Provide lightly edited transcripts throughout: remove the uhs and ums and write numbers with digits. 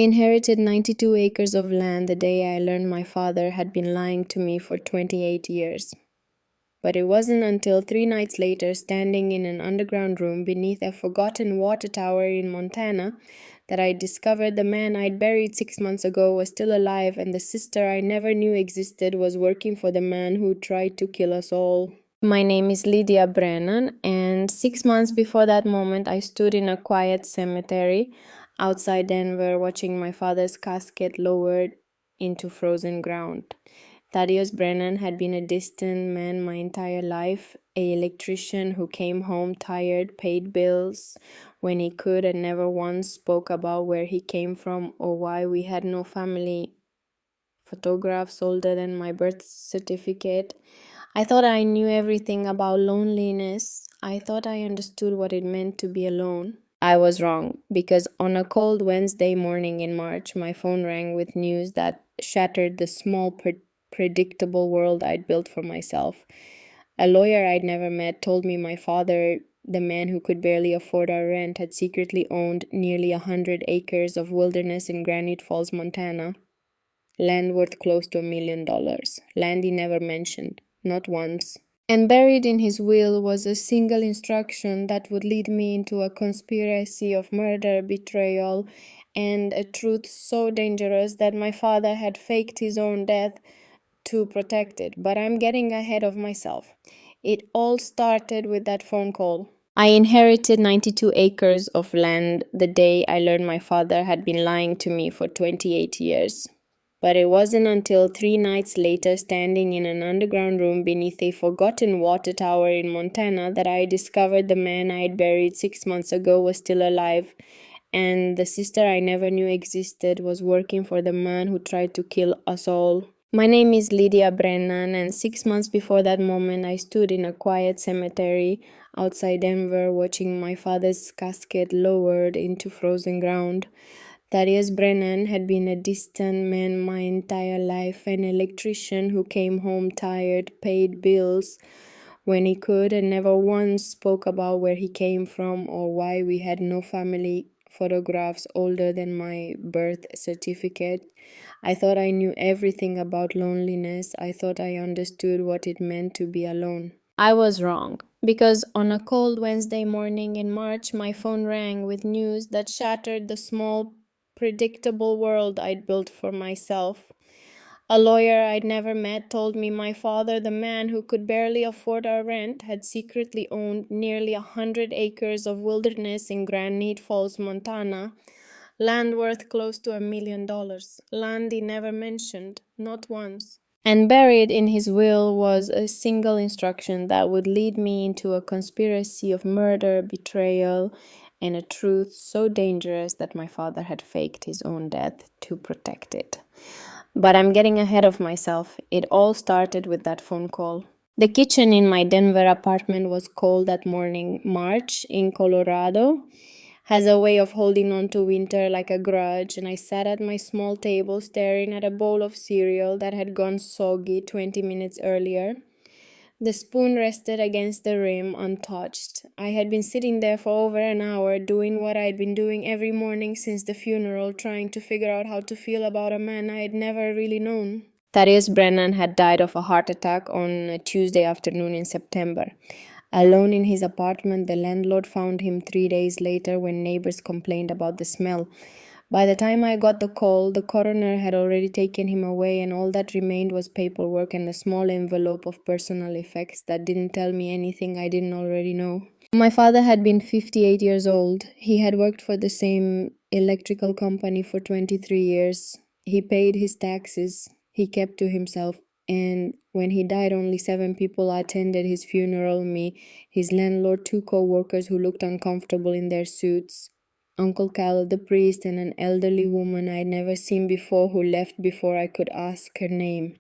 inherited 92 acres of land the day I learned my father had been lying to me for 28 years. But it wasn't until 3 nights later, standing in an underground room beneath a forgotten water tower in Montana, that I discovered the man I'd buried 6 months ago was still alive, and the sister I never knew existed was working for the man who tried to kill us all. My name is Lydia Brennan, and 6 months before that moment, I stood in a quiet cemetery outside Denver watching my father's casket lowered into frozen ground. Thaddeus Brennan had been a distant man my entire life, an electrician who came home tired, paid bills when he could, and never once spoke about where he came from or why we had no family photographs older than my birth certificate. I thought I knew everything about loneliness. I thought I understood what it meant to be alone. I was wrong, because on a cold Wednesday morning in March, my phone rang with news that shattered the small, predictable world I'd built for myself. A lawyer I'd never met told me my father, the man who could barely afford our rent, had secretly owned nearly 100 acres of wilderness in Granite Falls, Montana. Land worth close to $1 million. Land he never mentioned, not once. And buried in his will was a single instruction that would lead me into a conspiracy of murder, betrayal, and a truth so dangerous that my father had faked his own death to protect it. But I'm getting ahead of myself. It all started with that phone call. I inherited 92 acres of land the day I learned my father had been lying to me for 28 years. But it wasn't until 3 nights later, standing in an underground room beneath a forgotten water tower in Montana, that I discovered the man I'd buried 6 months ago was still alive, and the sister I never knew existed was working for the man who tried to kill us all. My name is Lydia Brennan, and 6 months before that moment, I stood in a quiet cemetery outside Denver watching my father's casket lowered into frozen ground. Thaddeus Brennan had been a distant man my entire life, an electrician who came home tired, paid bills when he could, and never once spoke about where he came from or why we had no family photographs older than my birth certificate. I thought I knew everything about loneliness. I thought I understood what it meant to be alone. I was wrong, because on a cold Wednesday morning in March, my phone rang with news that shattered the small, predictable world I'd built for myself. A lawyer I'd never met told me my father, the man who could barely afford our rent, had secretly owned nearly 100 acres of wilderness in Granite Falls, Montana, land worth close to $1 million, land he never mentioned, not once. And buried in his will was a single instruction that would lead me into a conspiracy of murder, betrayal, and a truth so dangerous that my father had faked his own death to protect it. But I'm getting ahead of myself. It all started with that phone call. The kitchen in my Denver apartment was cold that morning. March in Colorado has a way of holding on to winter like a grudge, and I sat at my small table staring at a bowl of cereal that had gone soggy 20 minutes earlier. The spoon rested against the rim, untouched. I had been sitting there for over an hour, doing what I'd been doing every morning since the funeral, trying to figure out how to feel about a man I had never really known. Thaddeus Brennan had died of a heart attack on a Tuesday afternoon in September. Alone in his apartment, the landlord found him 3 days later when neighbors complained about the smell. By the time I got the call, the coroner had already taken him away, and all that remained was paperwork and a small envelope of personal effects that didn't tell me anything I didn't already know. My father had been 58 years old. He had worked for the same electrical company for 23 years. He paid his taxes. He kept to himself. And when he died, only 7 people attended his funeral: me, his landlord, 2 co-workers who looked uncomfortable in their suits, Uncle Cal, the priest, and an elderly woman I'd never seen before who left before I could ask her name.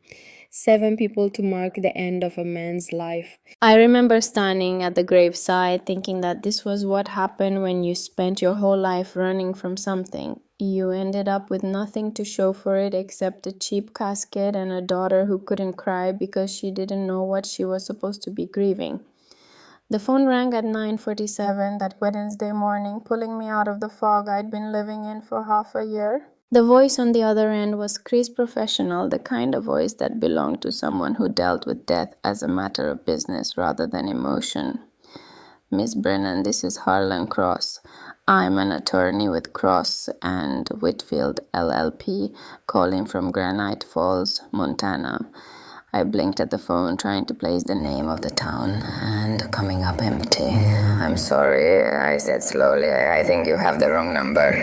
7 people to mark the end of a man's life. I remember standing at the graveside thinking that this was what happened when you spent your whole life running from something. You ended up with nothing to show for it except a cheap casket and a daughter who couldn't cry because she didn't know what she was supposed to be grieving. The phone rang at 9:47 that Wednesday morning, pulling me out of the fog I'd been living in for half a year. The voice on the other end was crisp professional, the kind of voice that belonged to someone who dealt with death as a matter of business rather than emotion. Miss Brennan, this is Harlan Cross. I'm an attorney with Cross and Whitfield LLP, calling from Granite Falls, Montana. I blinked at the phone, trying to place the name of the town, and coming up empty. I'm sorry, I said slowly. I think you have the wrong number.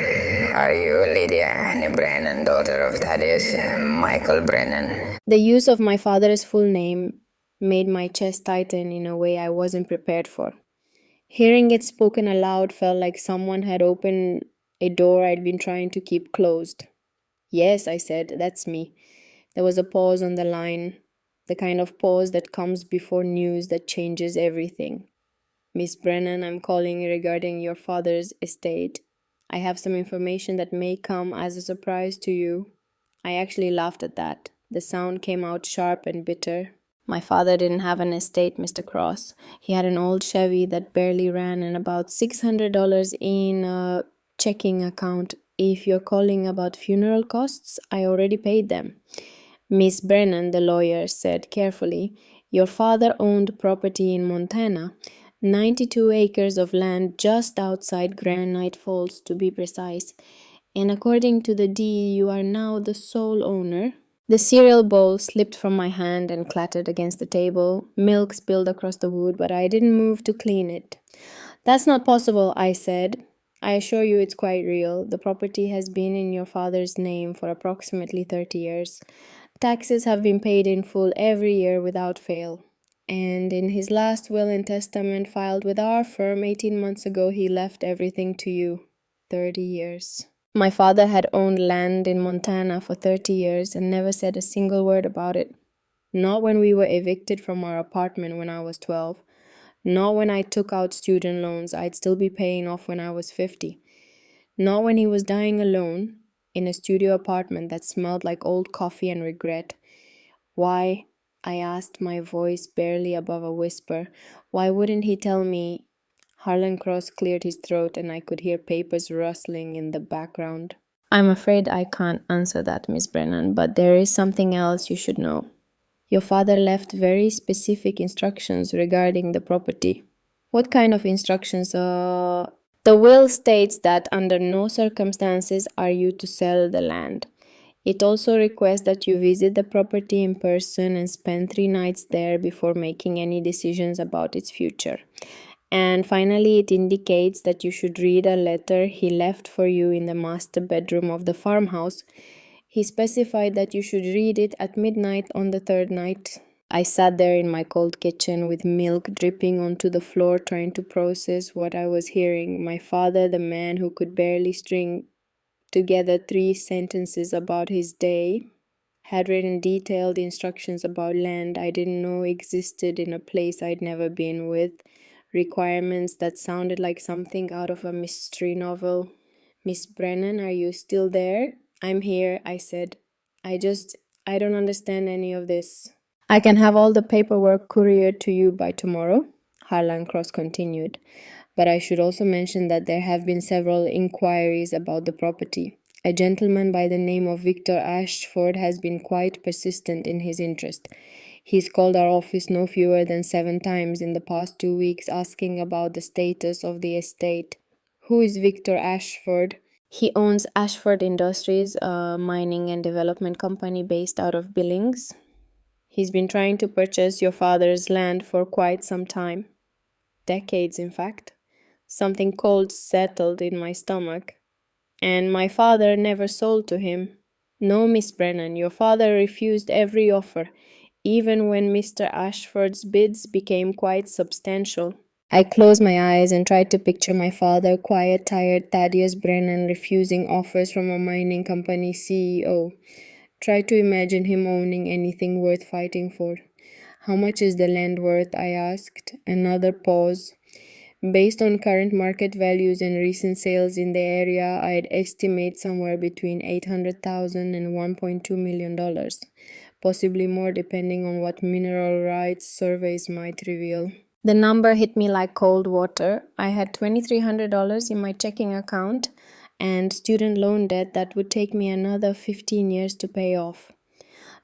Are you Lydia Anne Brennan, daughter of Thaddeus Michael Brennan? The use of my father's full name made my chest tighten in a way I wasn't prepared for. Hearing it spoken aloud felt like someone had opened a door I'd been trying to keep closed. Yes, I said, that's me. There was a pause on the line, the kind of pause that comes before news that changes everything. Miss Brennan, I'm calling regarding your father's estate. I have some information that may come as a surprise to you. I actually laughed at that. The sound came out sharp and bitter. My father didn't have an estate, Mr. Cross. He had an old Chevy that barely ran and about $600 in a checking account. If you're calling about funeral costs, I already paid them. Miss Brennan, the lawyer, said carefully, your father owned property in Montana, 92 acres of land just outside Granite Falls to be precise, and according to the deed, you are now the sole owner. The cereal bowl slipped from my hand and clattered against the table. Milk spilled across the wood, but I didn't move to clean it. That's not possible, I said. I assure you it's quite real. The property has been in your father's name for approximately 30 years. Taxes have been paid in full every year without fail. And in his last will and testament filed with our firm 18 months ago, he left everything to you. 30 years. My father had owned land in Montana for 30 years and never said a single word about it. Not when we were evicted from our apartment when I was 12. Not when I took out student loans I'd still be paying off when I was 50. Not when he was dying alone in a studio apartment that smelled like old coffee and regret. Why? I asked, my voice barely above a whisper. Why wouldn't he tell me? Harlan Cross cleared his throat and I could hear papers rustling in the background. I'm afraid I can't answer that, Miss Brennan, but there is something else you should know. Your father left very specific instructions regarding the property. What kind of instructions? The will states that under no circumstances are you to sell the land. It also requests that you visit the property in person and spend 3 nights there before making any decisions about its future. And finally, it indicates that you should read a letter he left for you in the master bedroom of the farmhouse. He specified that you should read it at midnight on the 3rd night. I sat there in my cold kitchen with milk dripping onto the floor, trying to process what I was hearing. My father, the man who could barely string together 3 sentences about his day, had written detailed instructions about land I didn't know existed in a place I'd never been, with requirements that sounded like something out of a mystery novel. Miss Brennan, are you still there? I'm here, I said. I don't understand any of this. I can have all the paperwork couriered to you by tomorrow, Harlan Cross continued. But I should also mention that there have been several inquiries about the property. A gentleman by the name of Victor Ashford has been quite persistent in his interest. He's called our office no fewer than 7 times in the past 2 weeks asking about the status of the estate. Who is Victor Ashford? He owns Ashford Industries, a mining and development company based out of Billings. He's been trying to purchase your father's land for quite some time. Decades, in fact. Something cold settled in my stomach. And my father never sold to him. No, Miss Brennan, your father refused every offer, even when Mr. Ashford's bids became quite substantial. I closed my eyes and tried to picture my father, quiet, tired Thaddeus Brennan, refusing offers from a mining company CEO. Tried to imagine him owning anything worth fighting for. How much is the land worth? I asked. Another pause. Based on current market values and recent sales in the area, I'd estimate somewhere between $800,000 and $1.2 million. Possibly more depending on what mineral rights surveys might reveal. The number hit me like cold water. I had $2,300 in my checking account and student loan debt that would take me another 15 years to pay off.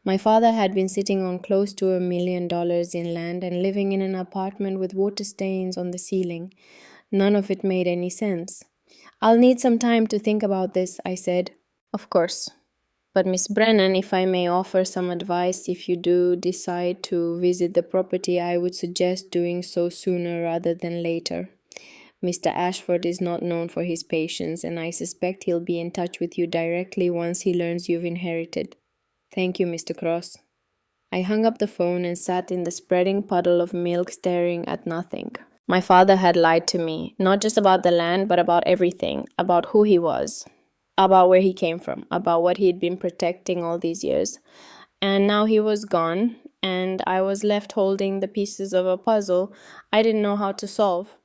My father had been sitting on close to $1 million in land and living in an apartment with water stains on the ceiling. None of it made any sense. I'll need some time to think about this, I said. Of course. But Miss Brennan, if I may offer some advice, if you do decide to visit the property, I would suggest doing so sooner rather than later. Mr. Ashford is not known for his patience, and I suspect he'll be in touch with you directly once he learns you've inherited. Thank you, Mr. Cross. I hung up the phone and sat in the spreading puddle of milk staring at nothing. My father had lied to me, not just about the land, but about everything, about who he was, about where he came from, about what he'd been protecting all these years. And now he was gone, and I was left holding the pieces of a puzzle I didn't know how to solve.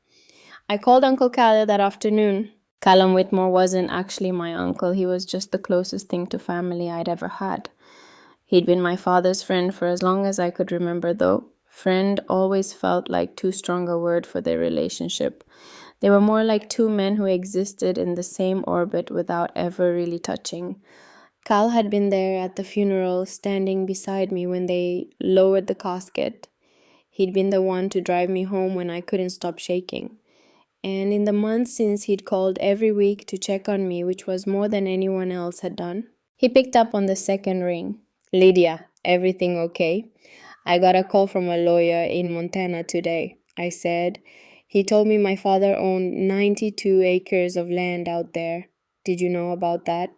I called Uncle Cal that afternoon. Callum Whitmore wasn't actually my uncle. He was just the closest thing to family I'd ever had. He'd been my father's friend for as long as I could remember, though. Friend always felt like too strong a word for their relationship. They were more like two men who existed in the same orbit without ever really touching. Cal had been there at the funeral, standing beside me when they lowered the casket. He'd been the one to drive me home when I couldn't stop shaking. And in the months since, he'd called every week to check on me, which was more than anyone else had done. He picked up on the second ring. "Lydia, everything okay?" "I got a call from a lawyer in Montana today," I said. "He told me my father owned 92 acres of land out there. Did you know about that?"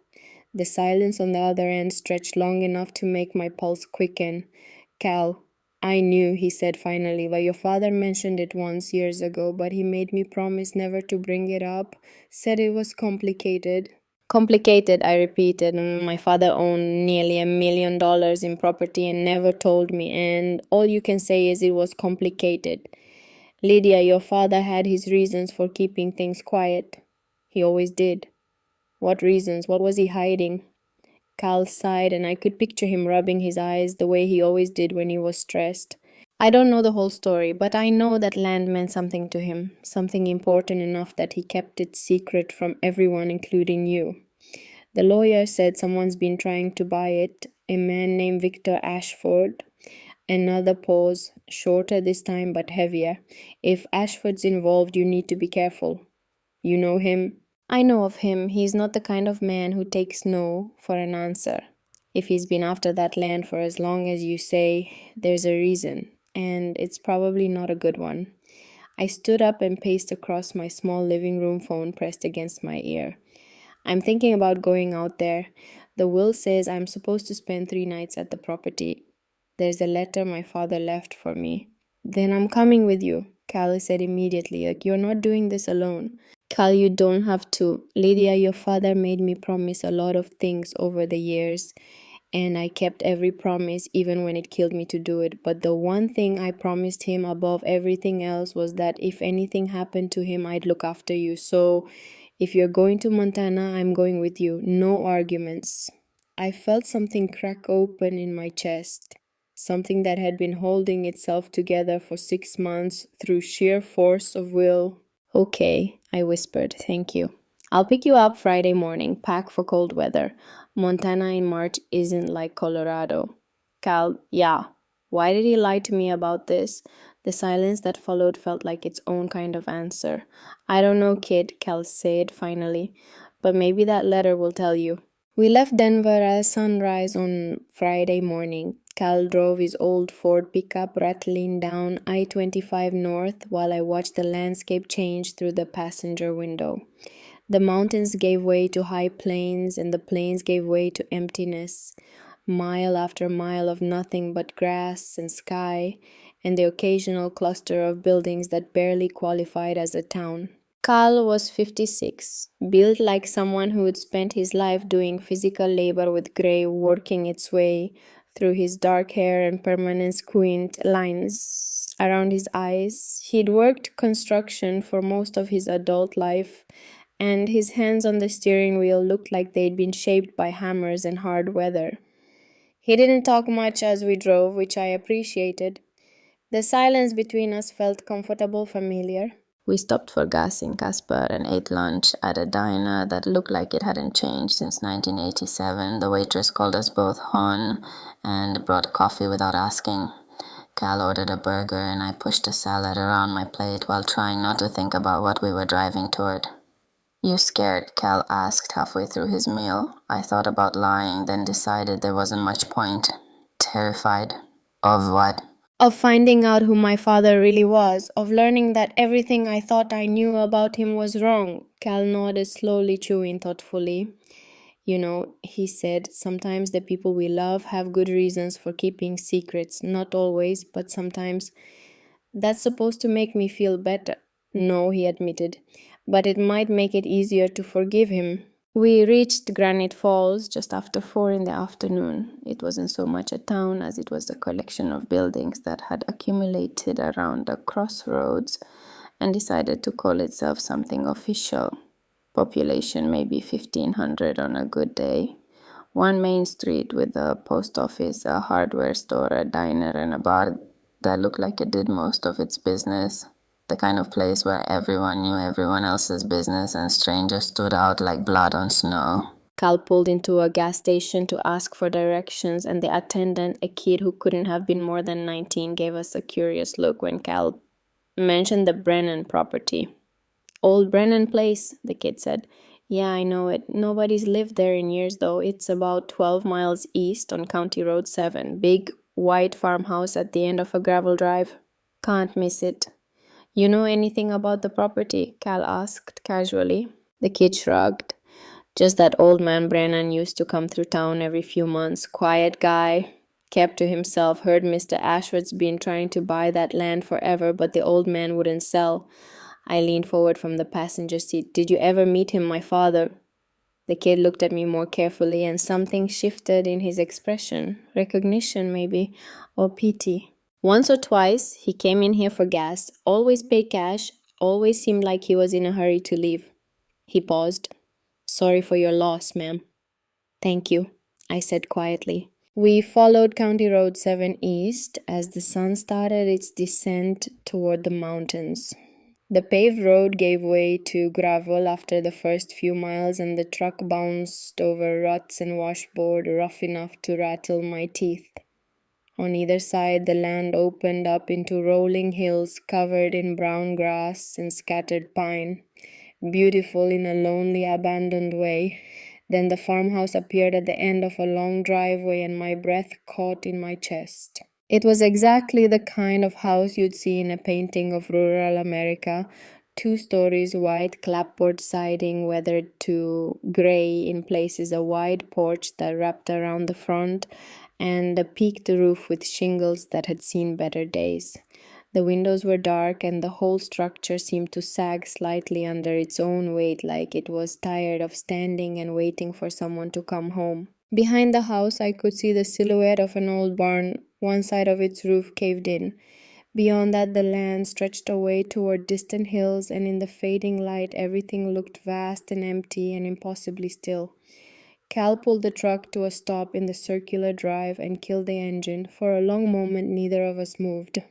The silence on the other end stretched long enough to make my pulse quicken. "Cal, I knew," he said finally, "but your father mentioned it once years ago, but he made me promise never to bring it up. Said it was complicated." "Complicated," I repeated. "My father owned nearly $1 million in property and never told me, and all you can say is it was complicated." "Lydia, your father had his reasons for keeping things quiet." "He always did." "What reasons? What was he hiding?" Cal sighed, and I could picture him rubbing his eyes the way he always did when he was stressed. "I don't know the whole story, but I know that land meant something to him, something important enough that he kept it secret from everyone, including you. The lawyer said someone's been trying to buy it, a man named Victor Ashford." Another pause, shorter this time but heavier. "If Ashford's involved, you need to be careful." "You know him?" "I know of him. He's not the kind of man who takes no for an answer. If he's been after that land for as long as you say, there's a reason, and it's probably not a good one." I stood up and paced across my small living room, phone pressed against my ear. "I'm thinking about going out there. The will says I'm supposed to spend 3 nights at the property. There's a letter my father left for me." "Then I'm coming with you," Callie said immediately. "Like, you're not doing this alone." "Cal, you don't have to. Lydia, your father made me promise a lot of things over the years, and I kept every promise even when it killed me to do it. But the one thing I promised him above everything else was that if anything happened to him, I'd look after you. So if you're going to Montana, I'm going with you. No arguments." I felt something crack open in my chest, something that had been holding itself together for 6 months through sheer force of will. "Okay," I whispered, "thank you. I'll pick you up Friday morning. Pack for cold weather. Montana in March isn't like Colorado." "Cal, yeah. Why did he lie to me about this?" The silence that followed felt like its own kind of answer. "I don't know, kid," Cal said finally, "but maybe that letter will tell you." We left Denver at sunrise on Friday morning. Cal drove his old Ford pickup rattling down I-25 north while I watched the landscape change through the passenger window. The mountains gave way to high plains, and the plains gave way to emptiness. Mile after mile of nothing but grass and sky, and the occasional cluster of buildings that barely qualified as a town. Carl was 56, built like someone who had spent his life doing physical labor with gray working its way through his dark hair and permanent squint lines around his eyes. He'd worked construction for most of his adult life, and his hands on the steering wheel looked like they'd been shaped by hammers and hard weather. He didn't talk much as we drove, which I appreciated. The silence between us felt comfortable, familiar. We stopped for gas in Casper and ate lunch at a diner that looked like it hadn't changed since 1987. The waitress called us both hon and brought coffee without asking. Cal ordered a burger and I pushed a salad around my plate while trying not to think about what we were driving toward. "You scared?" Cal asked halfway through his meal. I thought about lying, then decided there wasn't much point. Terrified. Of what? Of finding out who my father really was, of learning that everything I thought I knew about him was wrong. Cal nodded, slowly chewing thoughtfully. "You know," he said, "sometimes the people we love have good reasons for keeping secrets. Not always, but sometimes. That's supposed to make me feel better." "No," he admitted, "but it might make it easier to forgive him." We reached Granite Falls just after 4 in the afternoon. It wasn't so much a town as it was a collection of buildings that had accumulated around a crossroads and decided to call itself something official. Population maybe 1,500 on a good day. One main street with a post office, a hardware store, a diner, and a bar that looked like it did most of its business. The kind of place where everyone knew everyone else's business and strangers stood out like blood on snow. Cal pulled into a gas station to ask for directions, and the attendant, a kid who couldn't have been more than 19, gave us a curious look when Cal mentioned the Brennan property. "Old Brennan Place," the kid said. "Yeah, I know it. Nobody's lived there in years, though. It's about 12 miles east on County Road 7. Big, white farmhouse at the end of a gravel drive. Can't miss it." "You know anything about the property?" Cal asked casually. The kid shrugged. "Just that old man Brennan used to come through town every few months. Quiet guy. Kept to himself. Heard Mr. Ashford's been trying to buy that land forever, but the old man wouldn't sell." I leaned forward from the passenger seat. "Did you ever meet him, my father?" The kid looked at me more carefully, and something shifted in his expression. Recognition, maybe, or pity. "Once or twice. He came in here for gas. Always paid cash. Always seemed like he was in a hurry to leave." He paused. "Sorry for your loss, ma'am." "Thank you," I said quietly. We followed County Road 7 east as the sun started its descent toward the mountains. The paved road gave way to gravel after the first few miles, and the truck bounced over ruts and washboard rough enough to rattle my teeth. On either side, the land opened up into rolling hills covered in brown grass and scattered pine, beautiful in a lonely, abandoned way. Then the farmhouse appeared at the end of a long driveway, and my breath caught in my chest. It was exactly the kind of house you'd see in a painting of rural America. 2 stories, white clapboard siding weathered to gray in places, a wide porch that wrapped around the front, and a peaked roof with shingles that had seen better days. The windows were dark, and the whole structure seemed to sag slightly under its own weight, like it was tired of standing and waiting for someone to come home. Behind the house, I could see the silhouette of an old barn. One side of its roof caved in. Beyond that, the land stretched away toward distant hills, and in the fading light, everything looked vast and empty and impossibly still. Cal pulled the truck to a stop in the circular drive and killed the engine. For a long moment, neither of us moved.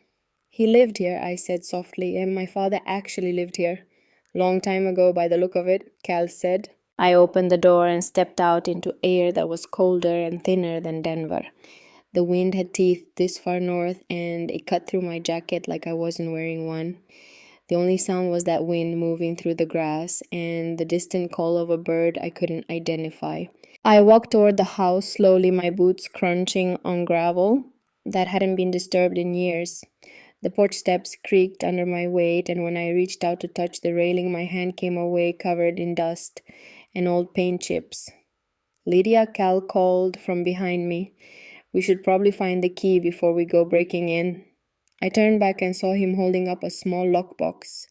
"He lived here," I said softly, "and my father actually lived here." "Long time ago, by the look of it," Cal said. I opened the door and stepped out into air that was colder and thinner than Denver. The wind had teeth this far north, and it cut through my jacket like I wasn't wearing one. The only sound was that wind moving through the grass and the distant call of a bird I couldn't identify. I walked toward the house slowly, my boots crunching on gravel that hadn't been disturbed in years. The porch steps creaked under my weight, and when I reached out to touch the railing, my hand came away covered in dust and old paint chips. "Lydia," Cal called from behind me. "We should probably find the key before we go breaking in." I turned back and saw him holding up a small lockbox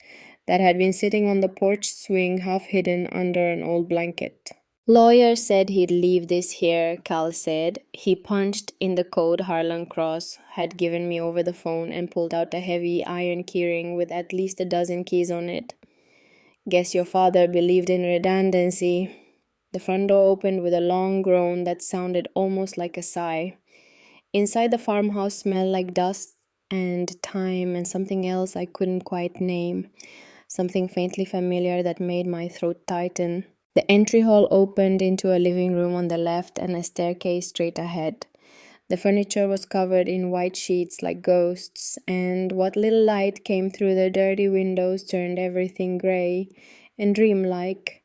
that had been sitting on the porch swing, half hidden under an old blanket. "Lawyer said he'd leave this here," Cal said. He punched in the code Harlan Cross had given me over the phone and pulled out a heavy iron keyring with at least a dozen keys on it. "Guess your father believed in redundancy." The front door opened with a long groan that sounded almost like a sigh. Inside, the farmhouse smelled like dust and time and something else I couldn't quite name. something faintly familiar that made my throat tighten. The entry hall opened into a living room on the left and a staircase straight ahead. The furniture was covered in white sheets like ghosts, and what little light came through the dirty windows turned everything gray and dreamlike.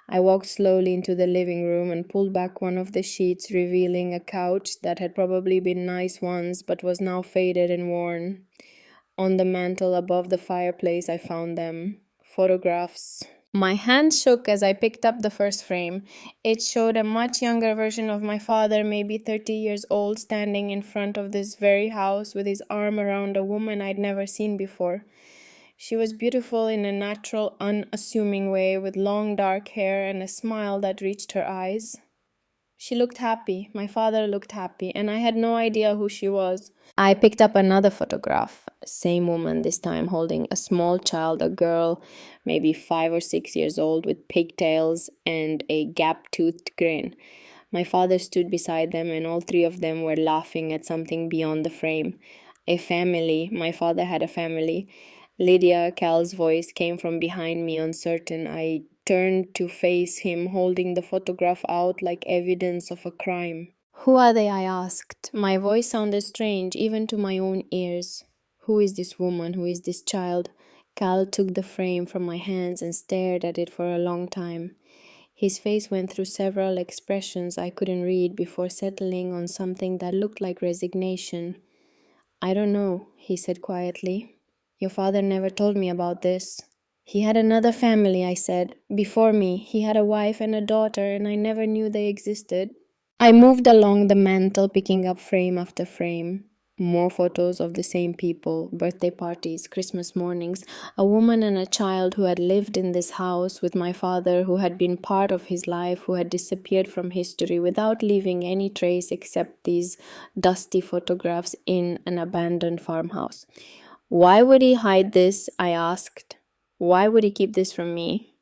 I walked slowly into the living room and pulled back one of the sheets, revealing a couch that had probably been nice once but was now faded and worn. On the mantel above the fireplace, I found them photographs. My hand shook as I picked up the first frame. It showed a much younger version of my father, maybe 30 years old, standing in front of this very house with his arm around a woman I'd never seen before. She was beautiful in a natural, unassuming way, with long dark hair and a smile that reached her eyes. She looked happy. My father looked happy, and I had no idea who she was. I picked up another photograph. Same woman, this time holding a small child, a girl, maybe 5 or 6 years old, with pigtails and a gap-toothed grin. My father stood beside them, and all three of them were laughing at something beyond the frame. A family. My father had a family. Lydia, Cal's voice came from behind me, uncertain. I turned to face him, holding the photograph out like evidence of a crime. "Who are they?" I asked. My voice sounded strange, even to my own ears. "Who is this woman? Who is this child?" Cal took the frame from my hands and stared at it for a long time. His face went through several expressions I couldn't read before settling on something that looked like resignation. "I don't know," he said quietly. "Your father never told me about this." "He had another family," I said. "Before me. He had a wife and a daughter, and I never knew they existed." I moved along the mantel, picking up frame after frame. More photos of the same people, birthday parties, Christmas mornings, a woman and a child who had lived in this house with my father, who had been part of his life, who had disappeared from history without leaving any trace except these dusty photographs in an abandoned farmhouse. "Why would he hide this?" I asked. "Why would he keep this from me?"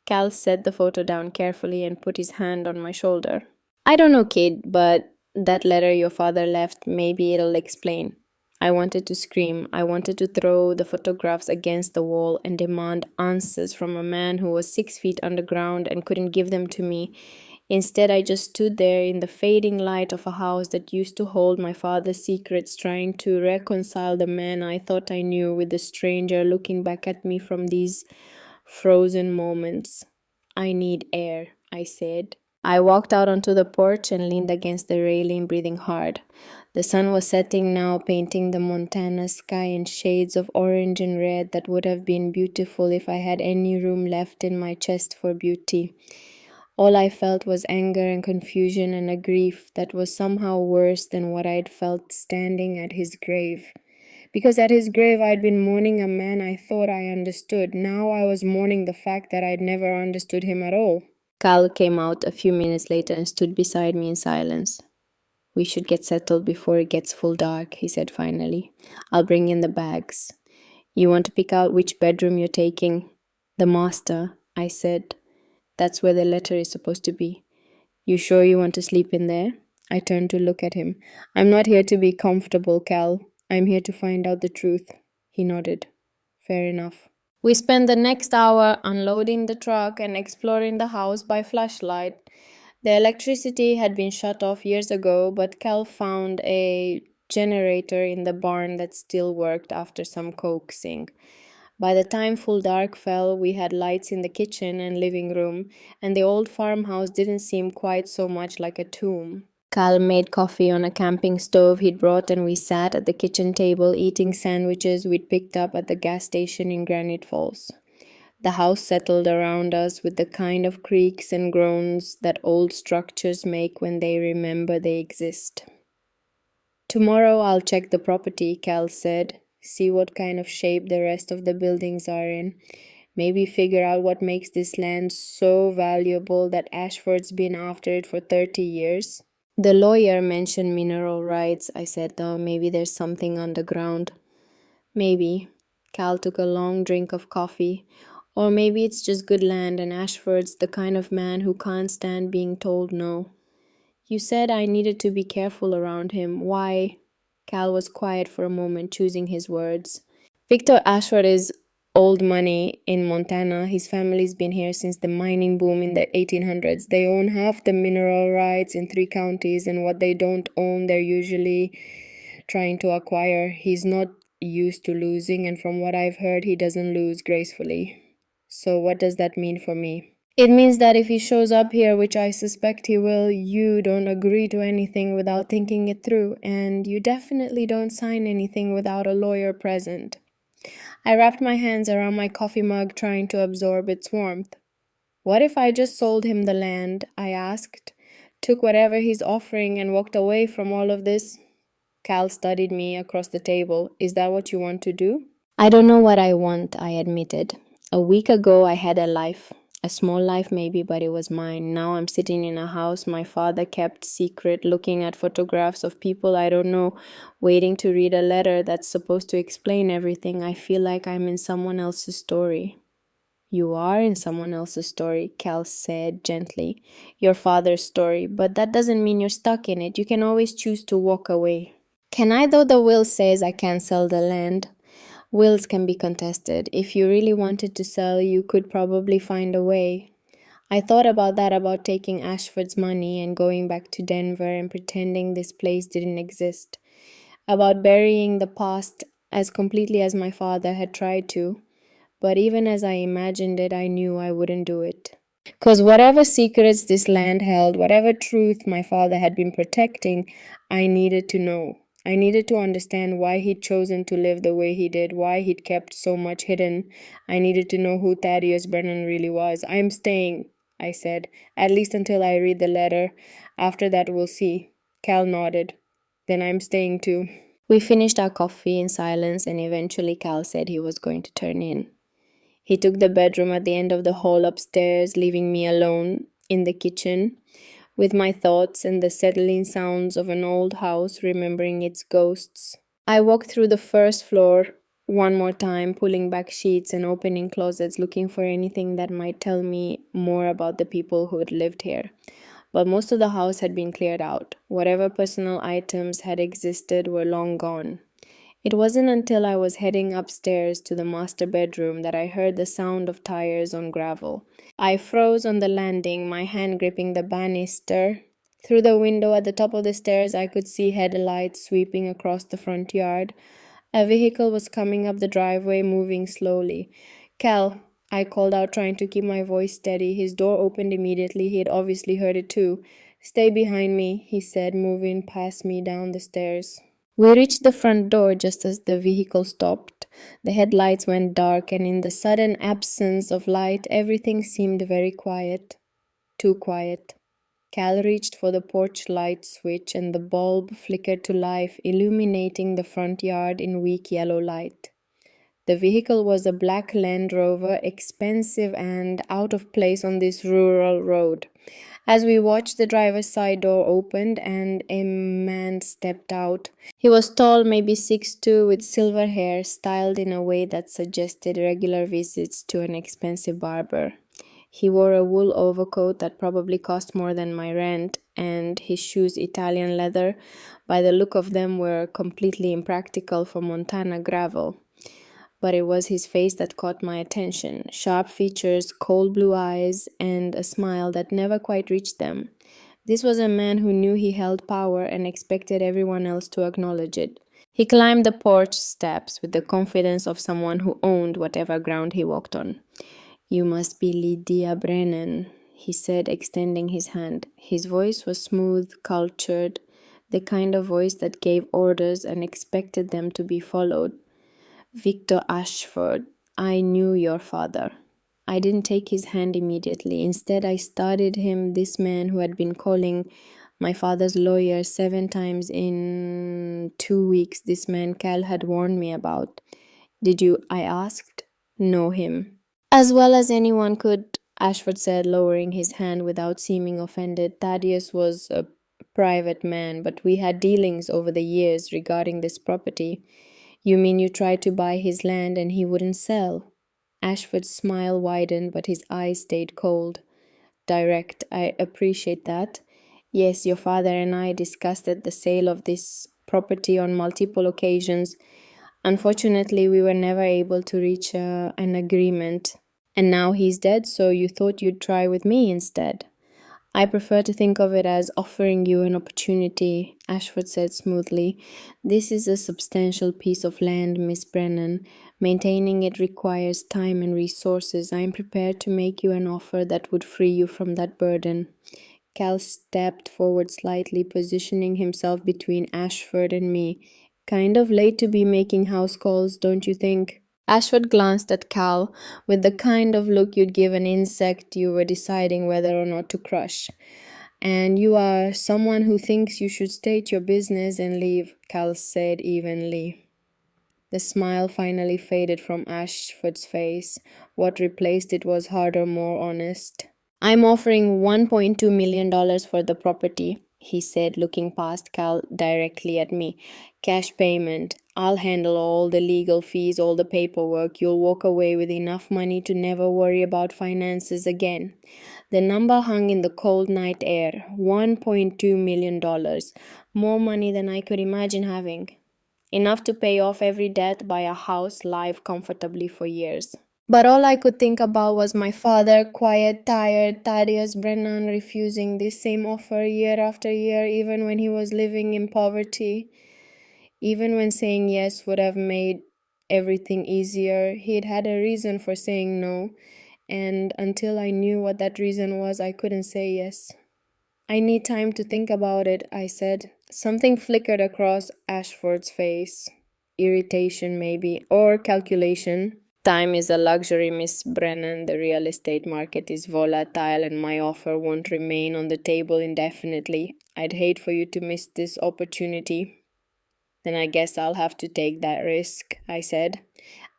Cal set the photo down carefully and put his hand on my shoulder. "I don't know, kid, but that letter your father left, maybe it'll explain." I wanted to scream. I wanted to throw the photographs against the wall and demand answers from a man who was 6 feet underground and couldn't give them to me. Instead, I just stood there in the fading light of a house that used to hold my father's secrets, trying to reconcile the man I thought I knew with the stranger looking back at me from these frozen moments. "I need air," I said. I walked out onto the porch and leaned against the railing, breathing hard. The sun was setting now, painting the Montana sky in shades of orange and red that would have been beautiful if I had any room left in my chest for beauty. All I felt was anger and confusion and a grief that was somehow worse than what I'd felt standing at his grave. Because at his grave I'd been mourning a man I thought I understood. Now I was mourning the fact that I'd never understood him at all. Cal came out a few minutes later and stood beside me in silence. "We should get settled before it gets full dark," he said finally. "I'll bring in the bags. You want to pick out which bedroom you're taking?" "The master," I said. "That's where the letter is supposed to be." "You sure you want to sleep in there?" I turned to look at him. "I'm not here to be comfortable, Cal. I'm here to find out the truth." He nodded. "Fair enough." We spent the next hour unloading the truck and exploring the house by flashlight. The electricity had been shut off years ago, but Cal found a generator in the barn that still worked after some coaxing. By the time full dark fell, we had lights in the kitchen and living room, and the old farmhouse didn't seem quite so much like a tomb. Cal made coffee on a camping stove he'd brought, and we sat at the kitchen table eating sandwiches we'd picked up at the gas station in Granite Falls. The house settled around us with the kind of creaks and groans that old structures make when they remember they exist. "Tomorrow I'll check the property," Cal said. "See what kind of shape the rest of the buildings are in. Maybe figure out what makes this land so valuable that Ashford's been after it for 30 years. "The lawyer mentioned mineral rights," I said, "though maybe there's something underground." "Maybe." Cal took a long drink of coffee. "Or maybe it's just good land and Ashford's the kind of man who can't stand being told no." "You said I needed to be careful around him. Why?" Cal was quiet for a moment, choosing his words. "Victor Ashford is old money in Montana. His family's been here since the mining boom in the 1800s. They own half the mineral rights in 3 counties, and what they don't own, they're usually trying to acquire. He's not used to losing, and from what I've heard, he doesn't lose gracefully. So what does that mean for me? It means that if he shows up here, which I suspect he will, you don't agree to anything without thinking it through, and you definitely don't sign anything without a lawyer present. I wrapped my hands around my coffee mug, trying to absorb its warmth. What if I just sold him the land? I asked. Took whatever he's offering and walked away from all of this? Cal studied me across the table. Is that what you want to do? I don't know what I want, I admitted. A week ago, I had a life. A small life maybe, but it was mine. Now I'm sitting in a house my father kept secret, looking at photographs of people I don't know, waiting to read a letter that's supposed to explain everything. I feel like I'm in someone else's story. You are in someone else's story, Cal said gently. Your father's story, but that doesn't mean you're stuck in it. You can always choose to walk away. Can I, though the will says I can't sell the land? Wills can be contested. If you really wanted to sell, you could probably find a way. I thought about that, about taking Ashford's money and going back to Denver and pretending this place didn't exist. About burying the past as completely as my father had tried to. But even as I imagined it, I knew I wouldn't do it. Because whatever secrets this land held, whatever truth my father had been protecting, I needed to know. I needed to understand why he'd chosen to live the way he did, why he'd kept so much hidden. I needed to know who Thaddeus Brennan really was. I'm staying, I said, at least until I read the letter. After that, we'll see. Cal nodded. Then I'm staying too. We finished our coffee in silence, and eventually Cal said he was going to turn in. He took the bedroom at the end of the hall upstairs, leaving me alone in the kitchen with my thoughts and the settling sounds of an old house, remembering its ghosts. I walked through the first floor one more time, pulling back sheets and opening closets, looking for anything that might tell me more about the people who had lived here. But most of the house had been cleared out. Whatever personal items had existed were long gone. It wasn't until I was heading upstairs to the master bedroom that I heard the sound of tires on gravel. I froze on the landing, my hand gripping the banister. Through the window at the top of the stairs, I could see headlights sweeping across the front yard. A vehicle was coming up the driveway, moving slowly. Cal, I called out, trying to keep my voice steady. His door opened immediately. He had obviously heard it too. Stay behind me, he said, moving past me down the stairs. We reached the front door just as the vehicle stopped. The headlights went dark, and in the sudden absence of light, everything seemed very quiet. Too quiet. Cal reached for the porch light switch, and the bulb flickered to life, illuminating the front yard in weak yellow light. The vehicle was a black Land Rover, expensive and out of place on this rural road. As we watched, the driver's side door opened and a man stepped out. He was tall, maybe 6'2", with silver hair, styled in a way that suggested regular visits to an expensive barber. He wore a wool overcoat that probably cost more than my rent, and his shoes Italian leather. By the look of them, were completely impractical for Montana gravel. But it was his face that caught my attention. Sharp features, cold blue eyes, and a smile that never quite reached them. This was a man who knew he held power and expected everyone else to acknowledge it. He climbed the porch steps with the confidence of someone who owned whatever ground he walked on. You must be Lydia Brennan, he said, extending his hand. His voice was smooth, cultured, the kind of voice that gave orders and expected them to be followed. Victor Ashford, I knew your father. I didn't take his hand immediately. Instead, I studied him, this man who had been calling my father's lawyer 7 times in 2 weeks, this man Cal had warned me about. Did you, I asked, know him? As well as anyone could, Ashford said, lowering his hand without seeming offended. Thaddeus was a private man, but we had dealings over the years regarding this property. You mean you tried to buy his land and he wouldn't sell? Ashford's smile widened, but his eyes stayed cold. Direct. I appreciate that. Yes, your father and I discussed the sale of this property on multiple occasions. Unfortunately, we were never able to reach an agreement. And now he's dead, so you thought you'd try with me instead. I prefer to think of it as offering you an opportunity, Ashford said smoothly. This is a substantial piece of land, Miss Brennan. Maintaining it requires time and resources. I am prepared to make you an offer that would free you from that burden. Cal stepped forward slightly, positioning himself between Ashford and me. Kind of late to be making house calls, don't you think? Ashford glanced at Cal with the kind of look you'd give an insect you were deciding whether or not to crush. And you are someone who thinks you should state your business and leave, Cal said evenly. The smile finally faded from Ashford's face. What replaced it was harder, more honest. I'm offering $1.2 million for the property, he said, looking past Cal directly at me. Cash payment. I'll handle all the legal fees, all the paperwork. You'll walk away with enough money to never worry about finances again. The number hung in the cold night air. $1.2 million. More money than I could imagine having. Enough to pay off every debt, buy a house, live comfortably for years. But all I could think about was my father, quiet, tired, Thaddeus Brennan, refusing this same offer year after year, even when he was living in poverty. Even when saying yes would have made everything easier, he'd had a reason for saying no, and until I knew what that reason was, I couldn't say yes. I need time to think about it, I said. Something flickered across Ashford's face. Irritation, maybe, or calculation. Time is a luxury, Miss Brennan. The real estate market is volatile and my offer won't remain on the table indefinitely. I'd hate for you to miss this opportunity. Then I guess I'll have to take that risk, I said.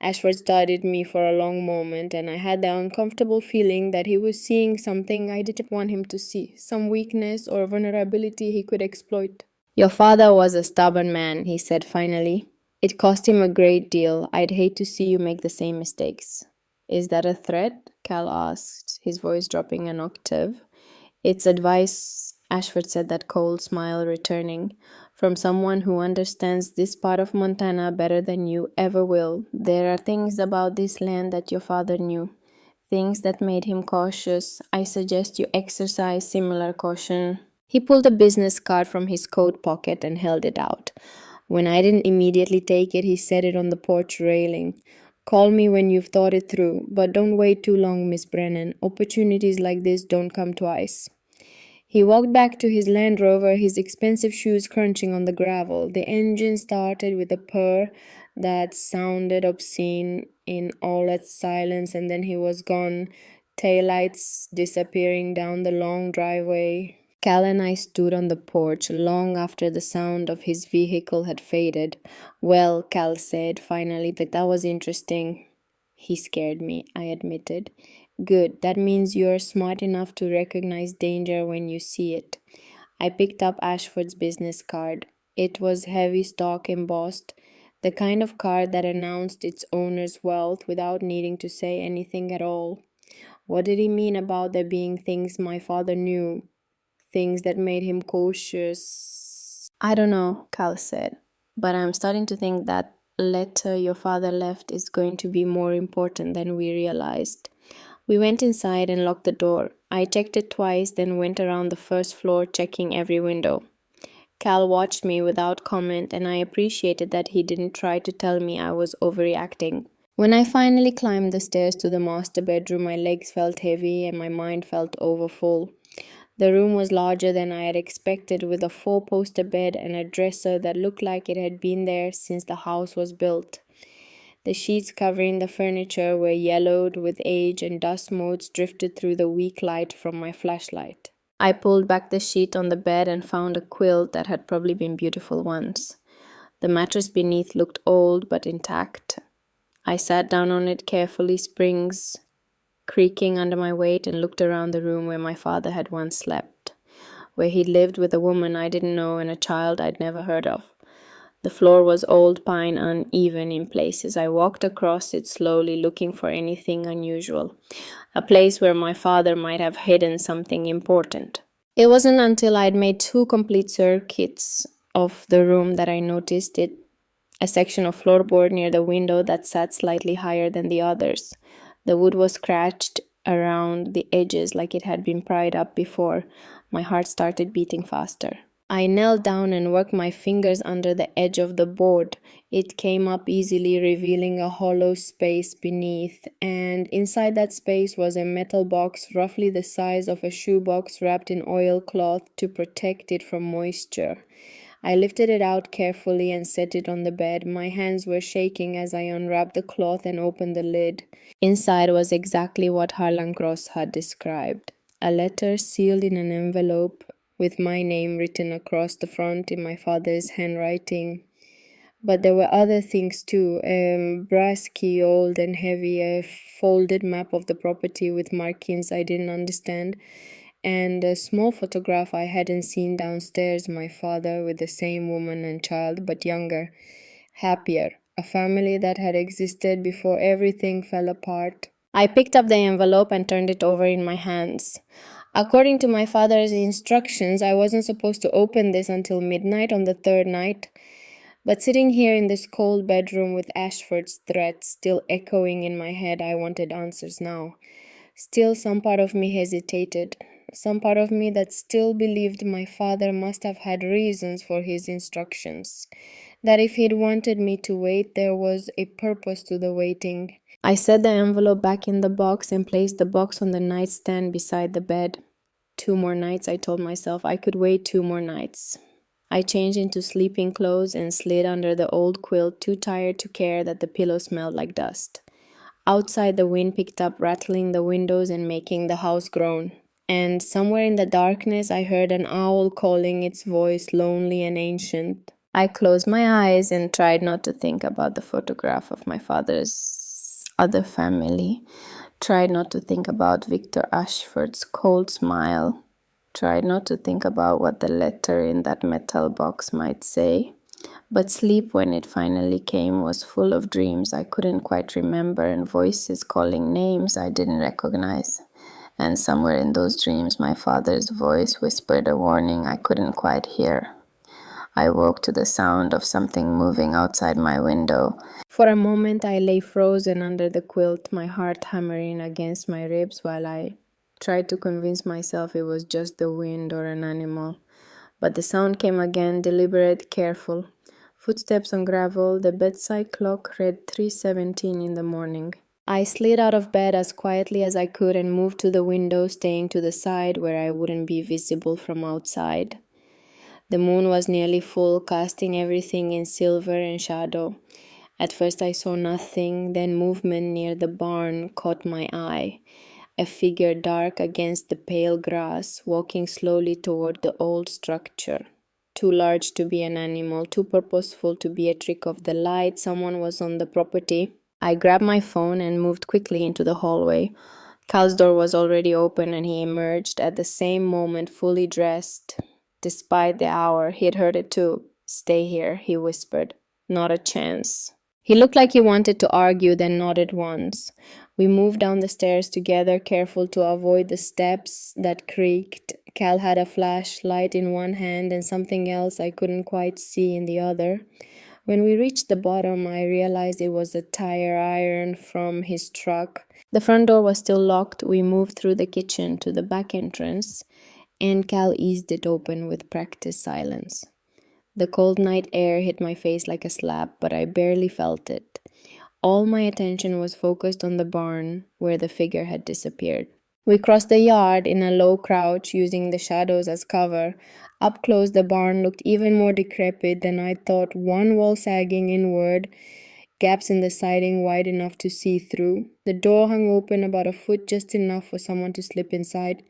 Ashford studied me for a long moment, and I had the uncomfortable feeling that he was seeing something I didn't want him to see, some weakness or vulnerability he could exploit. Your father was a stubborn man, he said finally. It cost him a great deal. I'd hate to see you make the same mistakes. Is that a threat? Cal asked, his voice dropping an octave. It's advice, Ashford said, that cold smile returning. From someone who understands this part of Montana better than you ever will. There are things about this land that your father knew. Things that made him cautious. I suggest you exercise similar caution. He pulled a business card from his coat pocket and held it out. When I didn't immediately take it, he set it on the porch railing. Call me when you've thought it through, but don't wait too long, Miss Brennan. Opportunities like this don't come twice. He walked back to his Land Rover, his expensive shoes crunching on the gravel. The engine started with a purr that sounded obscene in all its silence, and then he was gone, taillights disappearing down the long driveway. Cal and I stood on the porch long after the sound of his vehicle had faded. Well, Cal said finally, that was interesting. He scared me, I admitted. Good, that means you're smart enough to recognize danger when you see it. I picked up Ashford's business card. It was heavy stock embossed, the kind of card that announced its owner's wealth without needing to say anything at all. What did he mean about there being things my father knew? Things that made him cautious? I don't know, Cal said, but I'm starting to think that letter your father left is going to be more important than we realized. We went inside and locked the door. I checked it twice, then went around the first floor checking every window. Cal watched me without comment, and I appreciated that he didn't try to tell me I was overreacting. When I finally climbed the stairs to the master bedroom, my legs felt heavy and my mind felt overfull. The room was larger than I had expected, with a 4-poster bed and a dresser that looked like it had been there since the house was built. The sheets covering the furniture were yellowed with age, and dust motes drifted through the weak light from my flashlight. I pulled back the sheet on the bed and found a quilt that had probably been beautiful once. The mattress beneath looked old but intact. I sat down on it carefully, springs creaking under my weight, and looked around the room where my father had once slept, where he'd lived with a woman I didn't know and a child I'd never heard of. The floor was old pine, uneven in places. I walked across it slowly, looking for anything unusual, a place where my father might have hidden something important. It wasn't until I'd made 2 complete circuits of the room that I noticed it. a section of floorboard near the window that sat slightly higher than the others. The wood was scratched around the edges like it had been pried up before. My heart started beating faster. I knelt down and worked my fingers under the edge of the board. It came up easily, revealing a hollow space beneath, and inside that space was a metal box roughly the size of a shoebox wrapped in oilcloth to protect it from moisture. I lifted it out carefully and set it on the bed. My hands were shaking as I unwrapped the cloth and opened the lid. Inside was exactly what Harlan Cross had described. A letter sealed in an envelope with my name written across the front in my father's handwriting. But there were other things too. A brass key, old and heavy, a folded map of the property with markings I didn't understand, and a small photograph I hadn't seen downstairs, my father with the same woman and child, but younger, happier, a family that had existed before everything fell apart. I picked up the envelope and turned it over in my hands. According to my father's instructions, I wasn't supposed to open this until midnight on the third night. But sitting here in this cold bedroom with Ashford's threats still echoing in my head, I wanted answers now. Still, some part of me hesitated. Some part of me that still believed my father must have had reasons for his instructions. That if he'd wanted me to wait, there was a purpose to the waiting. I set the envelope back in the box and placed the box on the nightstand beside the bed. 2 more nights, I told myself. I could wait 2 more nights. I changed into sleeping clothes and slid under the old quilt, too tired to care that the pillow smelled like dust. Outside, the wind picked up, rattling the windows and making the house groan. And somewhere in the darkness, I heard an owl calling, its voice lonely and ancient. I closed my eyes and tried not to think about the photograph of my father's other family. Tried not to think about Victor Ashford's cold smile. Tried not to think about what the letter in that metal box might say. But sleep, when it finally came, was full of dreams I couldn't quite remember and voices calling names I didn't recognize. And somewhere in those dreams, my father's voice whispered a warning I couldn't quite hear. I woke to the sound of something moving outside my window. For a moment, I lay frozen under the quilt, my heart hammering against my ribs while I tried to convince myself it was just the wind or an animal. But the sound came again, deliberate, careful. Footsteps on gravel, the bedside clock read 3:17 in the morning. I slid out of bed as quietly as I could and moved to the window, staying to the side where I wouldn't be visible from outside. The moon was nearly full, casting everything in silver and shadow. At first I saw nothing, then movement near the barn caught my eye. A figure dark against the pale grass, walking slowly toward the old structure. Too large to be an animal, too purposeful to be a trick of the light. Someone was on the property. I grabbed my phone and moved quickly into the hallway. Cal's door was already open and he emerged at the same moment, fully dressed. Despite the hour, he'd heard it too. "Stay here," he whispered. "Not a chance." He looked like he wanted to argue, then nodded once. We moved down the stairs together, careful to avoid the steps that creaked. Cal had a flashlight in one hand and something else I couldn't quite see in the other. When we reached the bottom, I realized it was a tire iron from his truck. The front door was still locked. We moved through the kitchen to the back entrance, and Cal eased it open with practiced silence. The cold night air hit my face like a slap, but I barely felt it. All my attention was focused on the barn, where the figure had disappeared. We crossed the yard in a low crouch, using the shadows as cover. Up close, the barn looked even more decrepit than I thought, one wall sagging inward, gaps in the siding wide enough to see through. The door hung open about a foot, just enough for someone to slip inside.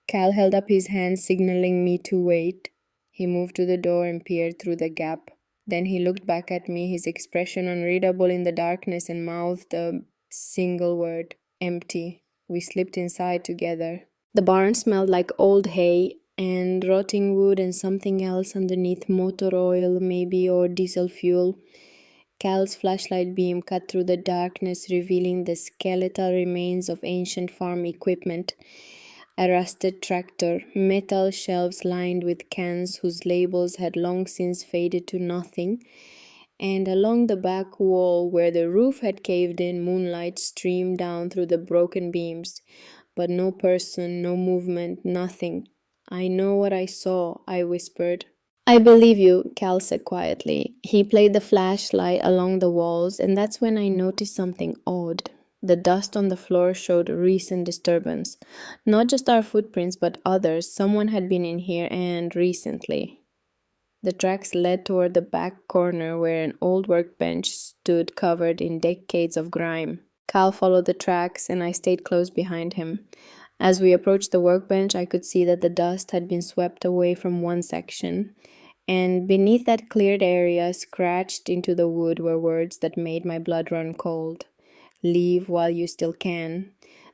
Cal held up his hand, signaling me to wait. He moved to the door and peered through the gap. Then he looked back at me, his expression unreadable in the darkness, and mouthed a single word: "Empty." We slipped inside together. The barn smelled like old hay and rotting wood and something else underneath, motor oil maybe, or diesel fuel. Cal's flashlight beam cut through the darkness, revealing the skeletal remains of ancient farm equipment. A rusted tractor, metal shelves lined with cans whose labels had long since faded to nothing, And along the back wall, where the roof had caved in, moonlight streamed down through the broken beams. But no person, no movement, nothing. "I know what I saw," I whispered. "I believe you," Cal said quietly. He played the flashlight along the walls, and that's when I noticed something odd. The dust on the floor showed recent disturbance. Not just our footprints, but others. Someone had been in here, and recently. The tracks led toward the back corner where an old workbench stood covered in decades of grime. Cal followed the tracks, and I stayed close behind him. As we approached the workbench, I could see that the dust had been swept away from one section, and beneath that cleared area, scratched into the wood, were words that made my blood run cold. "Leave while you still can."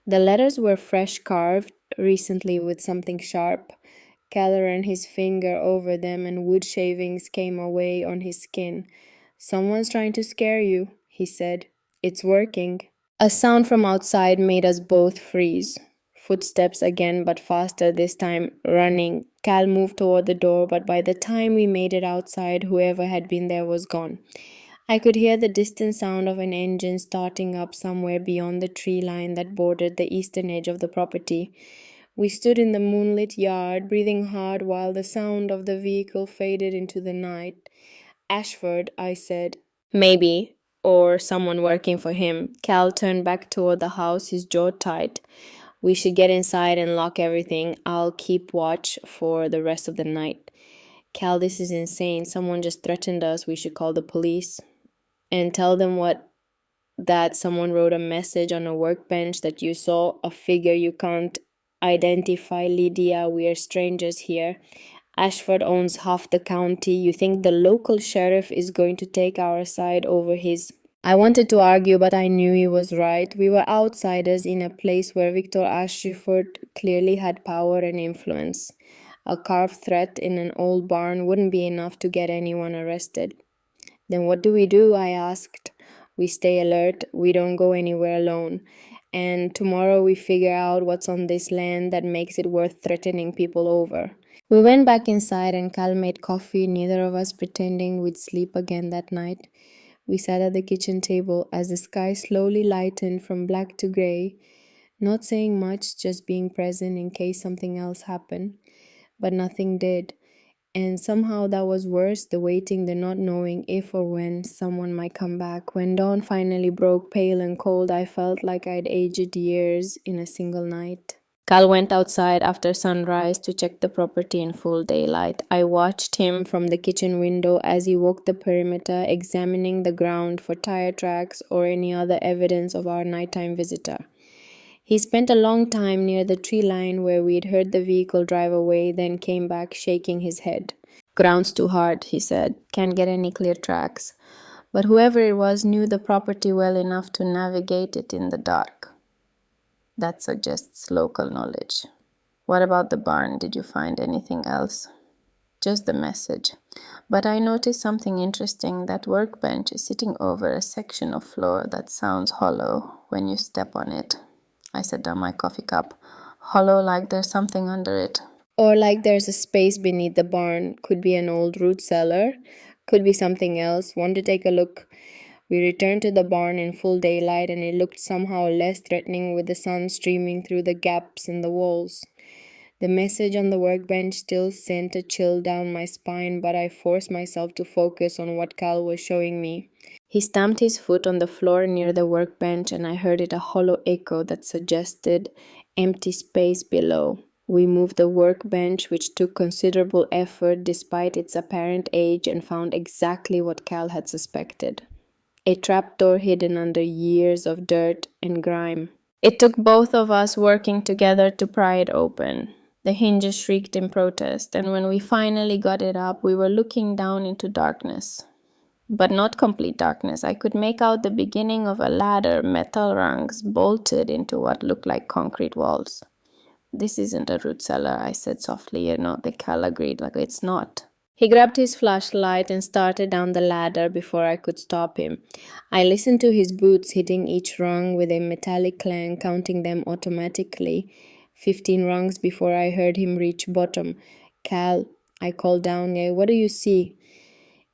The letters were fresh carved, recently with something sharp. Cal ran his finger over them, and wood shavings came away on his skin. "Someone's trying to scare you," he said. "It's working." A sound from outside made us both freeze. Footsteps again, but faster this time, running. Cal moved toward the door, but by the time we made it outside, whoever had been there was gone. I could hear the distant sound of an engine starting up somewhere beyond the tree line that bordered the eastern edge of the property. We stood in the moonlit yard, breathing hard while the sound of the vehicle faded into the night. "Ashford," I said. "Maybe. Or someone working for him." Cal turned back toward the house, his jaw tight. "We should get inside and lock everything. I'll keep watch for the rest of the night." "Cal, this is insane. Someone just threatened us. We should call the police." "And tell them what? That someone wrote a message on a workbench that you saw, a figure you can't identify. Lydia, we are strangers here. Ashford owns half the county. You think the local sheriff is going to take our side over his?" I wanted to argue, but I knew he was right. We were outsiders in a place where Victor Ashford clearly had power and influence. A carved threat in an old barn wouldn't be enough to get anyone arrested. "Then what do we do?" I asked. "We stay alert. We don't go anywhere alone. And tomorrow we figure out what's on this land that makes it worth threatening people over." We went back inside, and Cal made coffee, neither of us pretending we'd sleep again that night. We sat at the kitchen table as the sky slowly lightened from black to gray, not saying much, just being present in case something else happened. But nothing did. And somehow that was worse, the waiting, the not knowing if or when someone might come back. When dawn finally broke, pale and cold, I felt like I'd aged years in a single night. Cal went outside after sunrise to check the property in full daylight. I watched him from the kitchen window as he walked the perimeter, examining the ground for tire tracks or any other evidence of our nighttime visitor. He spent a long time near the tree line where we'd heard the vehicle drive away, then came back shaking his head. "Ground's too hard," he said. "Can't get any clear tracks." But whoever it was knew the property well enough to navigate it in the dark. That suggests local knowledge. "What about the barn? Did you find anything else?" "Just the message. But I noticed something interesting. That workbench is sitting over a section of floor that sounds hollow when you step on it." I set down my coffee cup. "Hollow, like there's something under it." "Or like there's a space beneath the barn. Could be an old root cellar. Could be something else. Want to take a look?" We returned to the barn in full daylight, and it looked somehow less threatening with the sun streaming through the gaps in the walls. The message on the workbench still sent a chill down my spine, but I forced myself to focus on what Cal was showing me. He stamped his foot on the floor near the workbench, and I heard it a hollow echo that suggested empty space below. We moved the workbench, which took considerable effort despite its apparent age, and found exactly what Cal had suspected. A trapdoor hidden under years of dirt and grime. It took both of us working together to pry it open. The hinges shrieked in protest, and when we finally got it up, we were looking down into darkness. But not complete darkness. I could make out the beginning of a ladder, metal rungs bolted into what looked like concrete walls. "This isn't a root cellar," I said softly. The Cal agreed, like, "It's not." He grabbed his flashlight and started down the ladder before I could stop him. I listened to his boots hitting each rung with a metallic clang, counting them automatically. 15 rungs before I heard him reach bottom. "Cal," I called down, "what do you see?"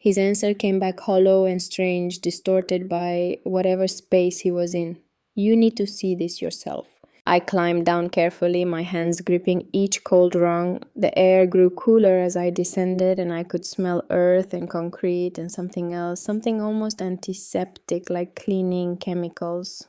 His answer came back hollow and strange, distorted by whatever space he was in. You need to see this yourself. I climbed down carefully, my hands gripping each cold rung. The air grew cooler as I descended, and I could smell earth and concrete and something else, something almost antiseptic, like cleaning chemicals.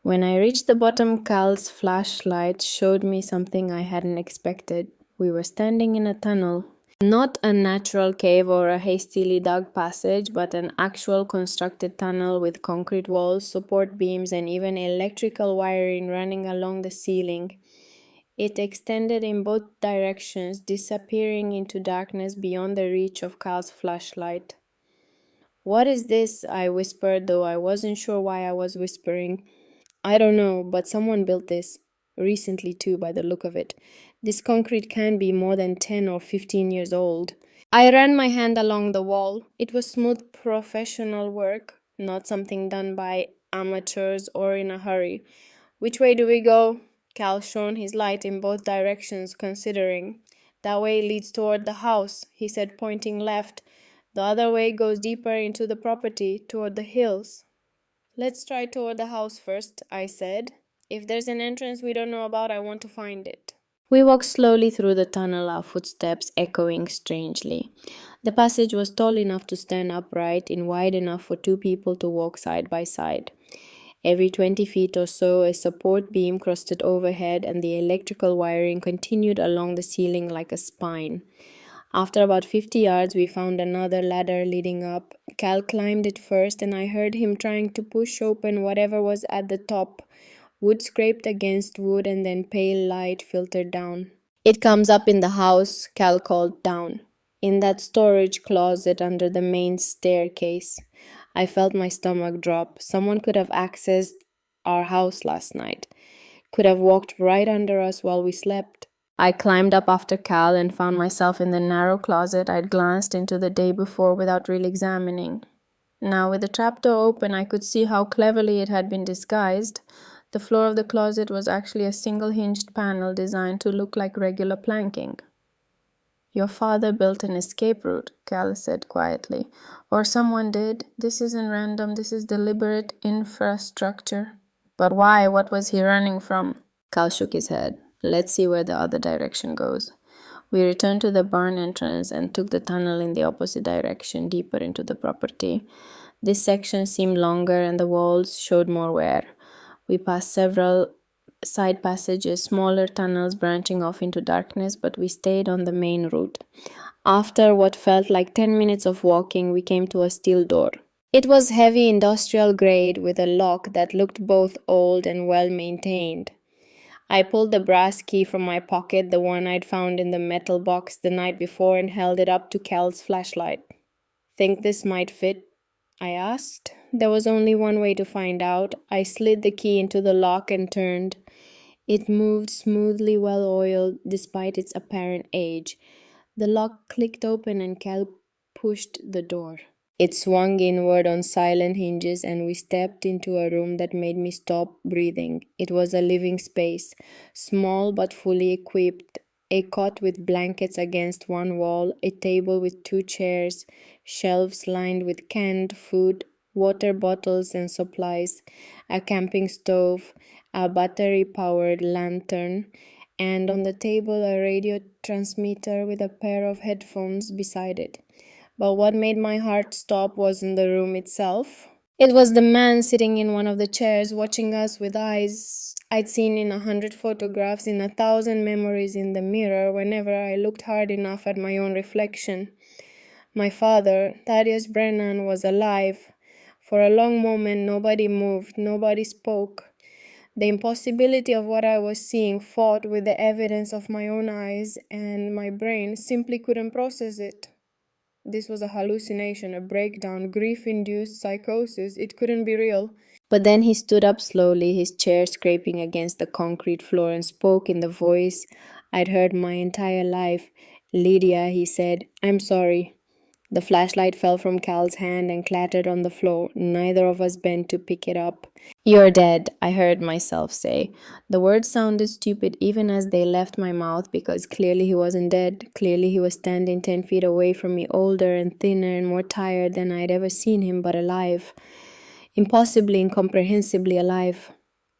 When I reached the bottom, Cal's flashlight showed me something I hadn't expected. We were standing in a tunnel. Not a natural cave or a hastily dug passage, but an actual constructed tunnel with concrete walls, support beams, and even electrical wiring running along the ceiling. It extended in both directions, disappearing into darkness beyond the reach of Cal's flashlight. "What is this?" I whispered, though I wasn't sure why I was whispering. "I don't know, but someone built this. Recently, too, by the look of it. This concrete can be more than 10 or 15 years old." I ran my hand along the wall. It was smooth professional work, not something done by amateurs or in a hurry. "Which way do we go?" Cal shone his light in both directions, considering. "That way leads toward the house," he said, pointing left. "The other way goes deeper into the property, toward the hills." "Let's try toward the house first," I said. "If there's an entrance we don't know about, I want to find it." We walked slowly through the tunnel, our footsteps echoing strangely. The passage was tall enough to stand upright and wide enough for two people to walk side by side. Every 20 feet or so, a support beam crossed it overhead, and the electrical wiring continued along the ceiling like a spine. After about 50 yards, we found another ladder leading up. Cal climbed it first, and I heard him trying to push open whatever was at the top. Wood scraped against wood, and then pale light filtered down. "It comes up in the house," Cal called down. "In that storage closet under the main staircase." I felt my stomach drop. Someone could have accessed our house last night. Could have walked right under us while we slept. I climbed up after Cal and found myself in the narrow closet I'd glanced into the day before without really examining. Now, with the trapdoor open, I could see how cleverly it had been disguised. The floor of the closet was actually a single hinged panel designed to look like regular planking. "Your father built an escape route," Cal said quietly. "Or someone did. This isn't random, this is deliberate infrastructure." "But why? What was he running from?" Cal shook his head. "Let's see where the other direction goes." We returned to the barn entrance and took the tunnel in the opposite direction, deeper into the property. This section seemed longer and the walls showed more wear. We passed several side passages, smaller tunnels branching off into darkness, but we stayed on the main route. After what felt like 10 minutes of walking, we came to a steel door. It was heavy industrial grade with a lock that looked both old and well maintained. I pulled the brass key from my pocket, the one I'd found in the metal box the night before, and held it up to Cal's flashlight. "Think this might fit?" I asked. There was only one way to find out. I slid the key into the lock and turned. It moved smoothly, well oiled, despite its apparent age. The lock clicked open and Cal pushed the door. It swung inward on silent hinges, and we stepped into a room that made me stop breathing. It was a living space, small but fully equipped. A cot with blankets against one wall, a table with two chairs, shelves lined with canned food, water bottles and supplies, a camping stove, a battery-powered lantern, and on the table a radio transmitter with a pair of headphones beside it. But what made my heart stop wasn't the room itself. It was the man sitting in one of the chairs, watching us with eyes I'd seen in 100 photographs, in 1,000 memories in the mirror, whenever I looked hard enough at my own reflection. My father, Thaddeus Brennan, was alive. For a long moment, nobody moved, nobody spoke. The impossibility of what I was seeing fought with the evidence of my own eyes, and my brain simply couldn't process it. This was a hallucination, a breakdown, grief-induced psychosis. It couldn't be real. But then he stood up slowly, his chair scraping against the concrete floor, and spoke in the voice I'd heard my entire life. "Lydia," he said, "I'm sorry. The flashlight fell from Cal's hand and clattered on the floor. Neither of us bent to pick it up. "You're dead," I heard myself say. The words sounded stupid even as they left my mouth because clearly he wasn't dead. Clearly he was standing 10 feet away from me, older and thinner and more tired than I'd ever seen him, but alive. Impossibly, incomprehensibly alive.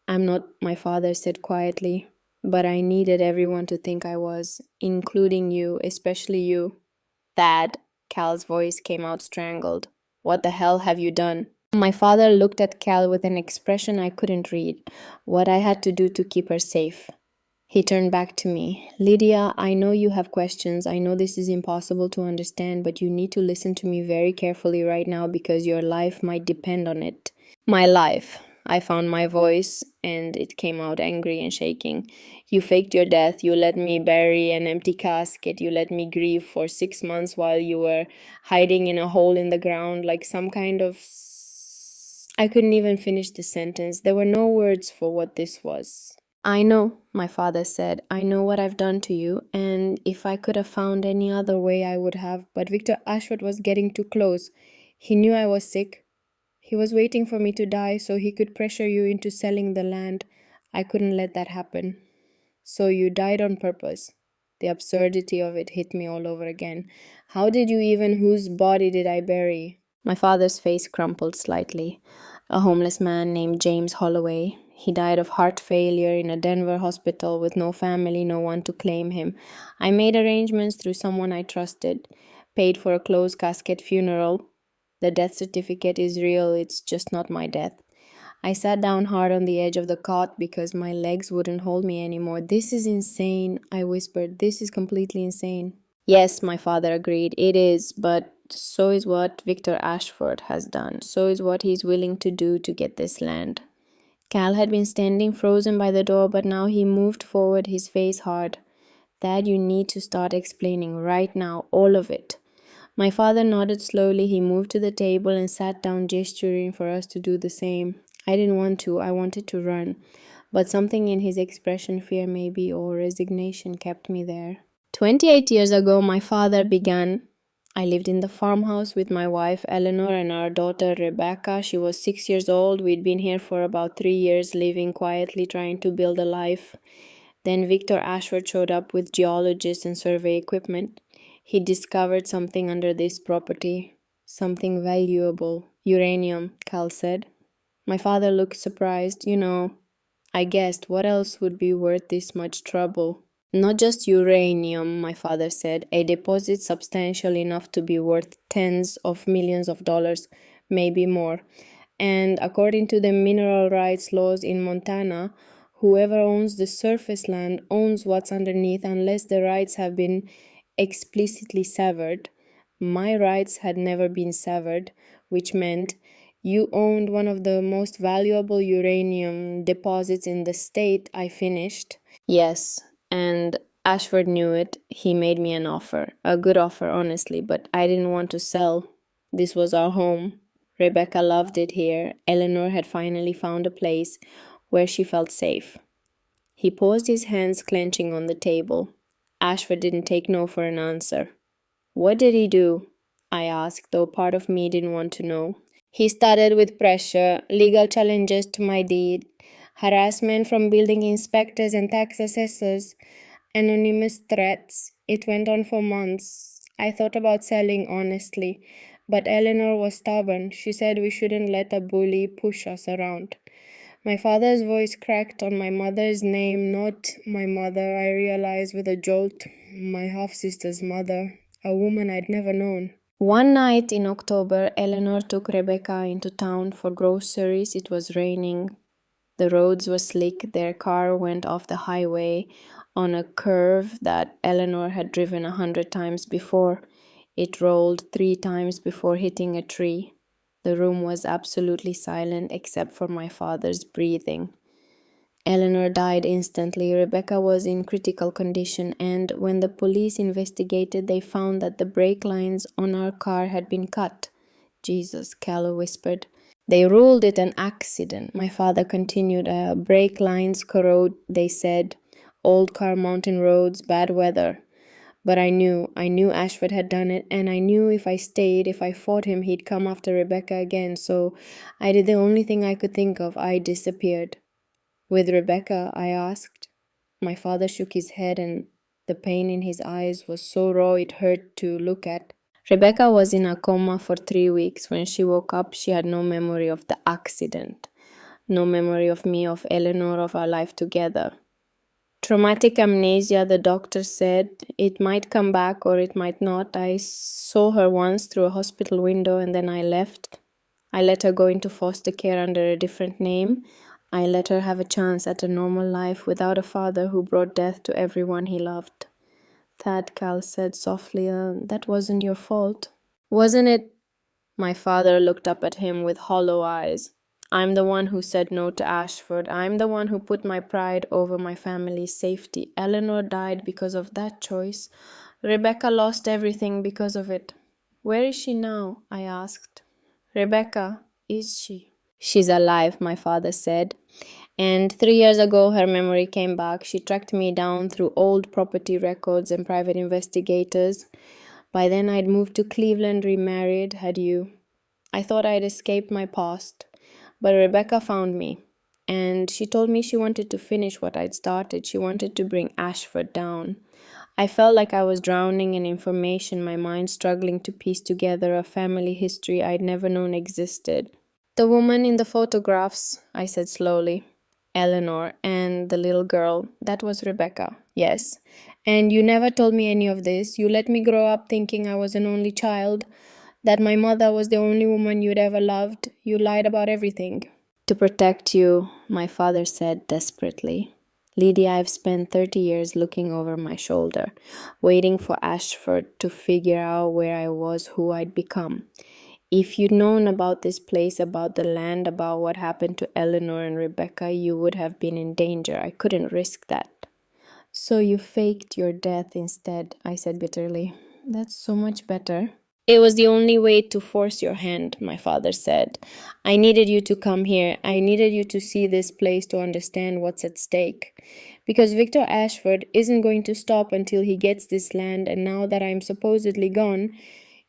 "I'm not," my father said quietly, "but I needed everyone to think I was, including you, especially you." "Dad," Cal's voice came out strangled. "What the hell have you done?" My father looked at Cal with an expression I couldn't read. "What I had to do to keep her safe." He turned back to me. "Lydia, I know you have questions. I know this is impossible to understand, but you need to listen to me very carefully right now because your life might depend on it." "My life." I found my voice, and it came out angry and shaking. "You faked your death. You let me bury an empty casket. You let me grieve for 6 months while you were hiding in a hole in the ground like some kind of... I couldn't even finish the sentence. There were no words for what this was. "I know," my father said. "I know what I've done to you, and if I could have found any other way, I would have. But Victor Ashford was getting too close. He knew I was sick. He was waiting for me to die so he could pressure you into selling the land. I couldn't let that happen. So you died on purpose." The absurdity of it hit me all over again. "How did you even... Whose body did I bury?" My father's face crumpled slightly. "A homeless man named James Holloway. He died of heart failure in a Denver hospital with no family, no one to claim him. I made arrangements through someone I trusted, paid for a closed casket funeral. The death certificate is real, it's just not my death." I sat down hard on the edge of the cot because my legs wouldn't hold me anymore. "This is insane," I whispered. "This is completely insane." "Yes," my father agreed, "it is, but so is what Victor Ashford has done. So is what he's willing to do to get this land." Cal had been standing frozen by the door, but now he moved forward, his face hard. "Dad, you need to start explaining right now, all of it." My father nodded slowly. He moved to the table and sat down, gesturing for us to do the same. I didn't want to. I wanted to run. But something in his expression, fear maybe, or resignation, kept me there. 28 years ago, my father began. I lived in the farmhouse with my wife, Eleanor, and our daughter, Rebecca. She was 6 years old. We'd been here for about 3 years, living quietly, trying to build a life. Then Victor Ashford showed up with geologists and survey equipment. He discovered something under this property. Something valuable. Uranium, Cal said. My father looked surprised. "You know, I guessed. What else would be worth this much trouble?" "Not just uranium," my father said. "A deposit substantial enough to be worth tens of millions of dollars, maybe more. And according to the mineral rights laws in Montana, whoever owns the surface land owns what's underneath unless the rights have been explicitly severed. My rights had never been severed, which meant you owned one of the most valuable uranium deposits in the state." I finished. "Yes, and Ashford knew it. He made me an offer. A good offer, honestly, but I didn't want to sell. This was our home. Rebecca loved it here. Eleanor had finally found a place where she felt safe." He paused, his hands clenching on the table. Ashford didn't take no for an answer. "What did he do?" I asked, though part of me didn't want to know. "He started with pressure, legal challenges to my deed, harassment from building inspectors and tax assessors, anonymous threats. It went on for months. I thought about selling, honestly, but Eleanor was stubborn. She said we shouldn't let a bully push us around." My father's voice cracked on my mother's name, not my mother, I realized with a jolt. My half-sister's mother, a woman I'd never known. One night in October, Eleanor took Rebecca into town for groceries. It was raining. The roads were slick. Their car went off the highway on a curve that Eleanor had driven 100 times before. It rolled 3 times before hitting a tree. The room was absolutely silent except for my father's breathing. Eleanor died instantly. Rebecca was in critical condition, and when the police investigated, they found that the brake lines on our car had been cut. "Jesus," Callow whispered. "They ruled it an accident," my father continued. "Brake lines corrode, they said. Old car mountain roads, bad weather. But I knew Ashford had done it, and I knew if I stayed, if I fought him, he'd come after Rebecca again, so I did the only thing I could think of. I disappeared. With Rebecca? I asked. My father shook his head, and the pain in his eyes was so raw it hurt to look at. Rebecca was in a coma for 3 weeks. When she woke up, she had no memory of the accident, no memory of me, of Eleanor, of our life together. Traumatic amnesia, the doctor said. It might come back or it might not. I saw her once through a hospital window and then I left. I let her go into foster care under a different name. I let her have a chance at a normal life without a father who brought death to everyone he loved. Thad, Cal said softly, that wasn't your fault. Wasn't it? My father looked up at him with hollow eyes. I'm the one who said no to Ashford. I'm the one who put my pride over my family's safety. Eleanor died because of that choice. Rebecca lost everything because of it. Where is she now? I asked. Rebecca, is she? She's alive, my father said. And 3 years ago, her memory came back. She tracked me down through old property records and private investigators. By then, I'd moved to Cleveland, remarried, had you. I thought I'd escaped my past. But Rebecca found me, and she told me she wanted to finish what I'd started. She wanted to bring Ashford down. I felt like I was drowning in information, my mind struggling to piece together a family history I'd never known existed. The woman in the photographs, I said slowly. Eleanor, and the little girl, that was Rebecca, yes. And you never told me any of this. You let me grow up thinking I was an only child, that my mother was the only woman you'd ever loved. You lied about everything. To protect you, my father said desperately. Lydia, I've spent 30 years looking over my shoulder, waiting for Ashford to figure out where I was, who I'd become. If you'd known about this place, about the land, about what happened to Eleanor and Rebecca, you would have been in danger. I couldn't risk that. So you faked your death instead, I said bitterly. That's so much better. It was the only way to force your hand, my father said. I needed you to come here. I needed you to see this place to understand what's at stake. Because Victor Ashford isn't going to stop until he gets this land, and now that I'm supposedly gone,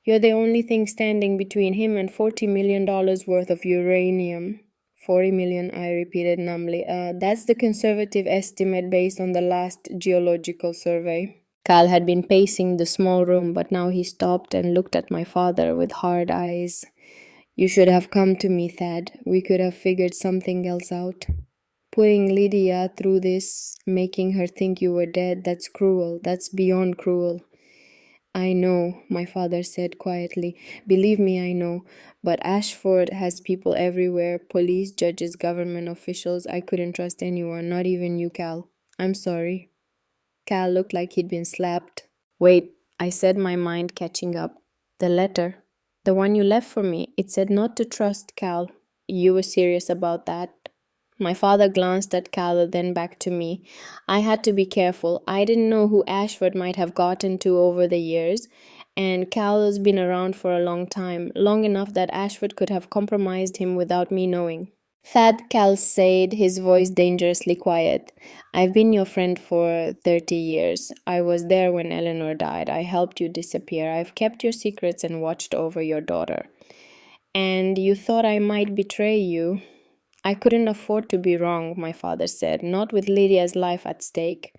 you're the only thing standing between him and $40 million worth of uranium. 40 million, I repeated numbly. That's the conservative estimate based on the last geological survey. Cal had been pacing the small room, but now he stopped and looked at my father with hard eyes. You should have come to me, Thad. We could have figured something else out. Putting Lydia through this, making her think you were dead, that's cruel. That's beyond cruel. I know, my father said quietly. Believe me, I know. But Ashford has people everywhere. Police, judges, government officials. I couldn't trust anyone, not even you, Cal. I'm sorry. Cal looked like he'd been slapped. Wait, I said, my mind catching up. The letter. The one you left for me. It said not to trust Cal. You were serious about that? My father glanced at Cal, then back to me. I had to be careful. I didn't know who Ashford might have gotten to over the years, and Cal has been around for a long time, long enough that Ashford could have compromised him without me knowing. Thad, Cal said, his voice dangerously quiet. I've been your friend for 30 years. I was there when Eleanor died. I helped you disappear. I've kept your secrets and watched over your daughter. And you thought I might betray you. I couldn't afford to be wrong, my father said, not with Lydia's life at stake.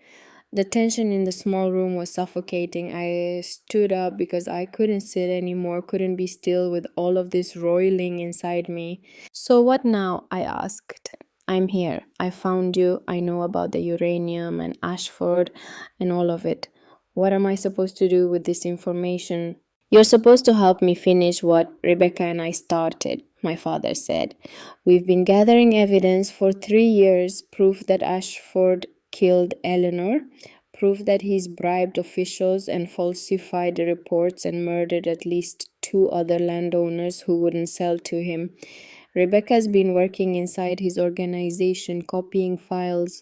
The tension in the small room was suffocating. I stood up because I couldn't sit anymore, couldn't be still with all of this roiling inside me. So what now? I asked. I'm here. I found you. I know about the uranium and Ashford and all of it. What am I supposed to do with this information? You're supposed to help me finish what Rebecca and I started, my father said. We've been gathering evidence for 3 years, proof that Ashford killed Eleanor, proof that he's bribed officials and falsified reports and murdered at least 2 other landowners who wouldn't sell to him. Rebecca's been working inside his organization, copying files,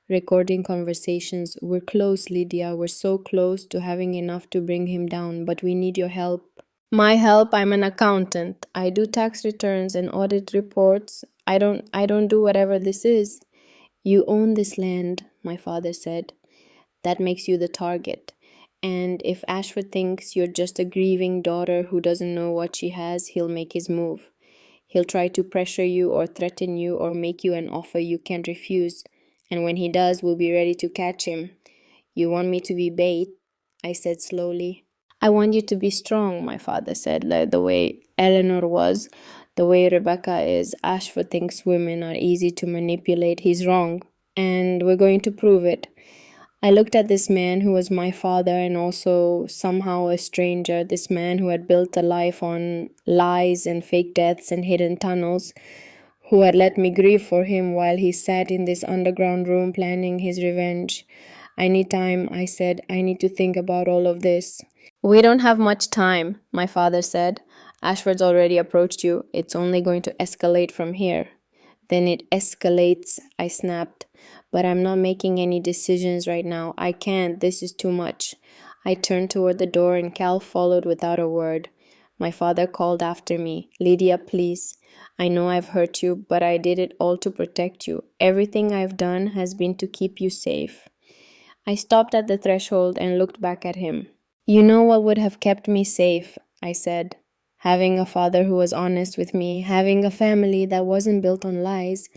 recording conversations. We're close, Lydia. We're so close to having enough to bring him down, but we need your help. My help? I'm an accountant. I do tax returns and audit reports. I don't do whatever this is. You own this land, my father said. That makes you the target. And if Ashford thinks you're just a grieving daughter who doesn't know what she has, he'll make his move. He'll try to pressure you or threaten you or make you an offer you can't refuse. And when he does, we'll be ready to catch him. You want me to be bait? I said slowly. I want you to be strong, my father said, like the way Eleanor was, the way Rebecca is. Ashford thinks women are easy to manipulate. He's wrong, and we're going to prove it. I looked at this man who was my father and also somehow a stranger, this man who had built a life on lies and fake deaths and hidden tunnels, who had let me grieve for him while he sat in this underground room planning his revenge. I need time, I said. I need to think about all of this. We don't have much time, my father said. Ashford's already approached you. It's only going to escalate from here. Then it escalates, I snapped. But I'm not making any decisions right now. I can't. This is too much. I turned toward the door and Cal followed without a word. My father called after me. Lydia, please. I know I've hurt you, but I did it all to protect you. Everything I've done has been to keep you safe. I stopped at the threshold and looked back at him. You know what would have kept me safe, I said. Having a father who was honest with me, having a family that wasn't built on lies,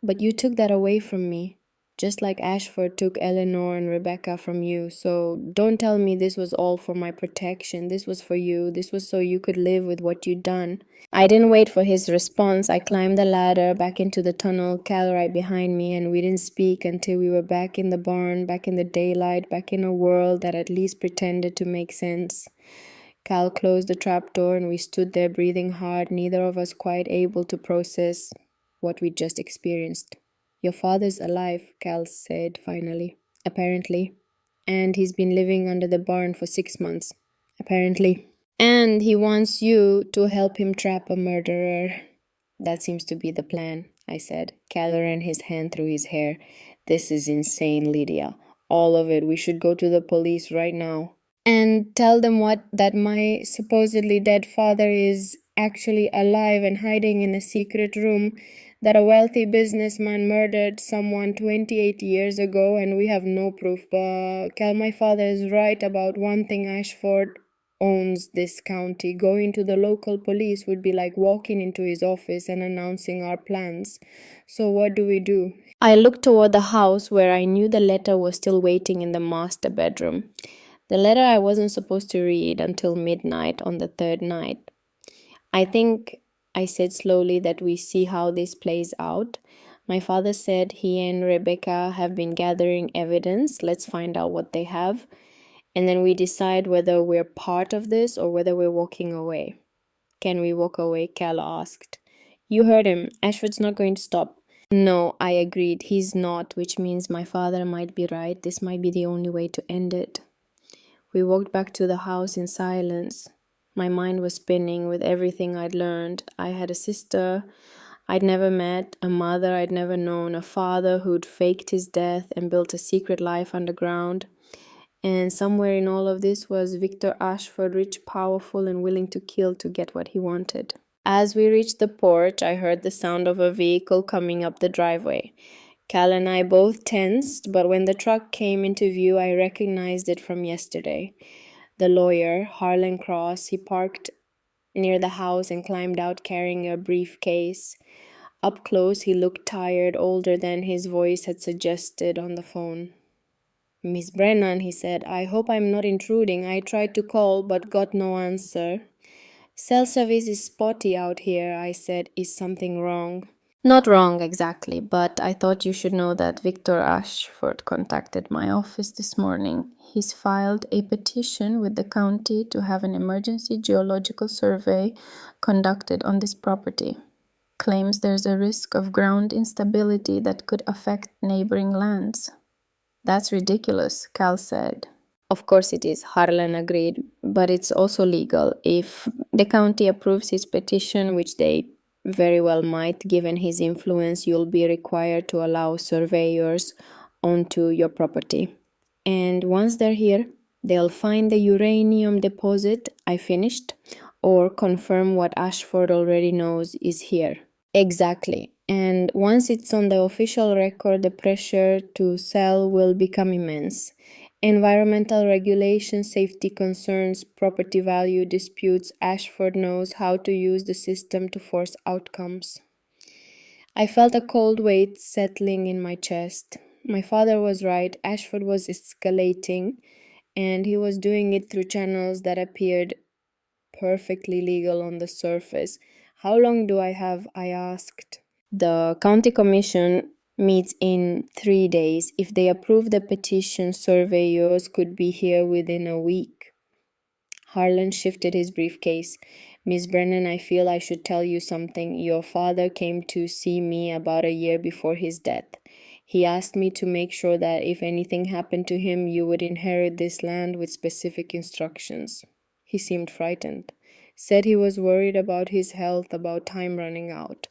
but you took that away from me, just like Ashford took Eleanor and Rebecca from you. So don't tell me this was all for my protection. This was for you. This was so you could live with what you'd done. I didn't wait for his response. I climbed the ladder back into the tunnel, Cal right behind me, and we didn't speak until we were back in the barn, back in the daylight, back in a world that at least pretended to make sense. Cal closed the trap door and we stood there breathing hard, neither of us quite able to process what we'd just experienced. Your father's alive, Cal said finally. Apparently. And he's been living under the barn for 6 months. Apparently. And he wants you to help him trap a murderer. That seems to be the plan, I said. Cal ran his hand through his hair. This is insane, Lydia. All of it. We should go to the police right now. And tell them what? That my supposedly dead father is actually alive and hiding in a secret room, that a wealthy businessman murdered someone 28 years ago and we have no proof. But Cal, my father is right about one thing. Ashford owns this county. Going to the local police would be like walking into his office and announcing our plans. So what do we do? I looked toward the house where I knew the letter was still waiting in the master bedroom. The letter I wasn't supposed to read until midnight on the third night. I think, I said slowly, that we see how this plays out. My father said he and Rebecca have been gathering evidence. Let's find out what they have. And then we decide whether we're part of this or whether we're walking away. Can we walk away? Cal asked. You heard him. Ashford's not going to stop. No, I agreed. He's not, which means my father might be right. This might be the only way to end it. We walked back to the house in silence. My mind was spinning with everything I'd learned. I had a sister I'd never met, a mother I'd never known, a father who'd faked his death and built a secret life underground. And somewhere in all of this was Victor Ashford, rich, powerful, and willing to kill to get what he wanted. As we reached the porch, I heard the sound of a vehicle coming up the driveway. Cal and I both tensed, but when the truck came into view, I recognized it from yesterday. The lawyer, Harlan Cross, he parked near the house and climbed out carrying a briefcase. Up close, he looked tired, older than his voice had suggested on the phone. Miss Brennan, he said, I hope I'm not intruding. I tried to call, but got no answer. Cell service is spotty out here, I said. Is something wrong? Not wrong exactly, but I thought you should know that Victor Ashford contacted my office this morning. He's filed a petition with the county to have an emergency geological survey conducted on this property. Claims there's a risk of ground instability that could affect neighboring lands. That's ridiculous, Cal said. Of course it is, Harlan agreed, but it's also legal. If the county approves his petition, which they very well might, given his influence, you'll be required to allow surveyors onto your property. And once they're here, they'll find the uranium deposit, I finished, or confirm what Ashford already knows is here. Exactly. And once it's on the official record, the pressure to sell will become immense. Environmental regulations, safety concerns, property value disputes. Ashford knows how to use the system to force outcomes. I felt a cold weight settling in my chest. My father was right. Ashford was escalating, and he was doing it through channels that appeared perfectly legal on the surface. How long do I have? I asked. The county commission meets in 3 days. If they approve the petition, surveyors could be here within a week. Harlan shifted his briefcase. Miss Brennan, I feel I should tell you something. Your father came to see me about a year before his death. He asked me to make sure that if anything happened to him, you would inherit this land with specific instructions. He seemed frightened. Said he was worried about his health, about time running out.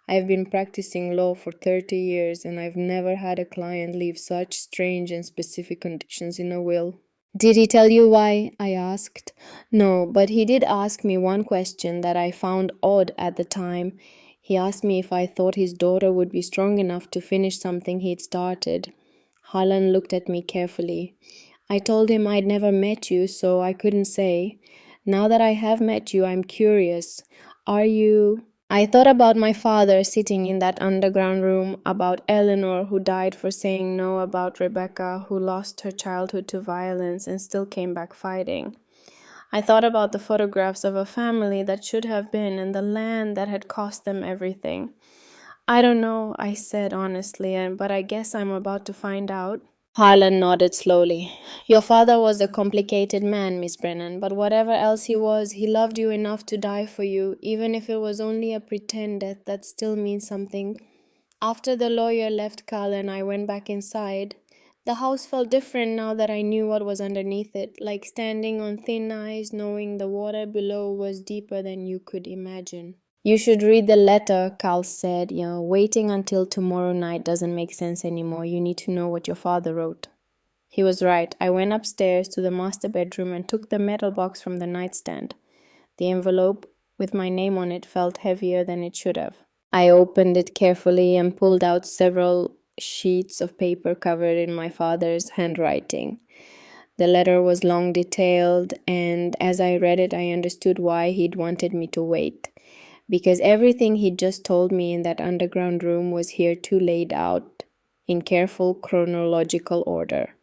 I've been practicing law for 30 years, and I've never had a client leave such strange and specific conditions in a will. Did he tell you why? I asked. No, but he did ask me one question that I found odd at the time. He asked me if I thought his daughter would be strong enough to finish something he'd started. Harlan looked at me carefully. I told him I'd never met you, so I couldn't say. Now that I have met you, I'm curious. Are you... I thought about my father sitting in that underground room, about Eleanor who died for saying no, about Rebecca who lost her childhood to violence and still came back fighting. I thought about the photographs of a family that should have been and the land that had cost them everything. I don't know, I said honestly, but I guess I'm about to find out. Harlan nodded slowly. Your father was a complicated man, Miss Brennan, but whatever else he was, he loved you enough to die for you, even if it was only a pretend death. That still means something. After the lawyer left Carl and I went back inside, the house felt different now that I knew what was underneath it, like standing on thin ice, knowing the water below was deeper than you could imagine. You should read the letter, Carl said. Waiting until tomorrow night doesn't make sense anymore. You need to know what your father wrote. He was right. I went upstairs to the master bedroom and took the metal box from the nightstand. The envelope with my name on it felt heavier than it should have. I opened it carefully and pulled out several sheets of paper covered in my father's handwriting. The letter was long, detailed, and as I read it, I understood why he'd wanted me to wait. Because everything he'd just told me in that underground room was here too laid out in careful chronological order.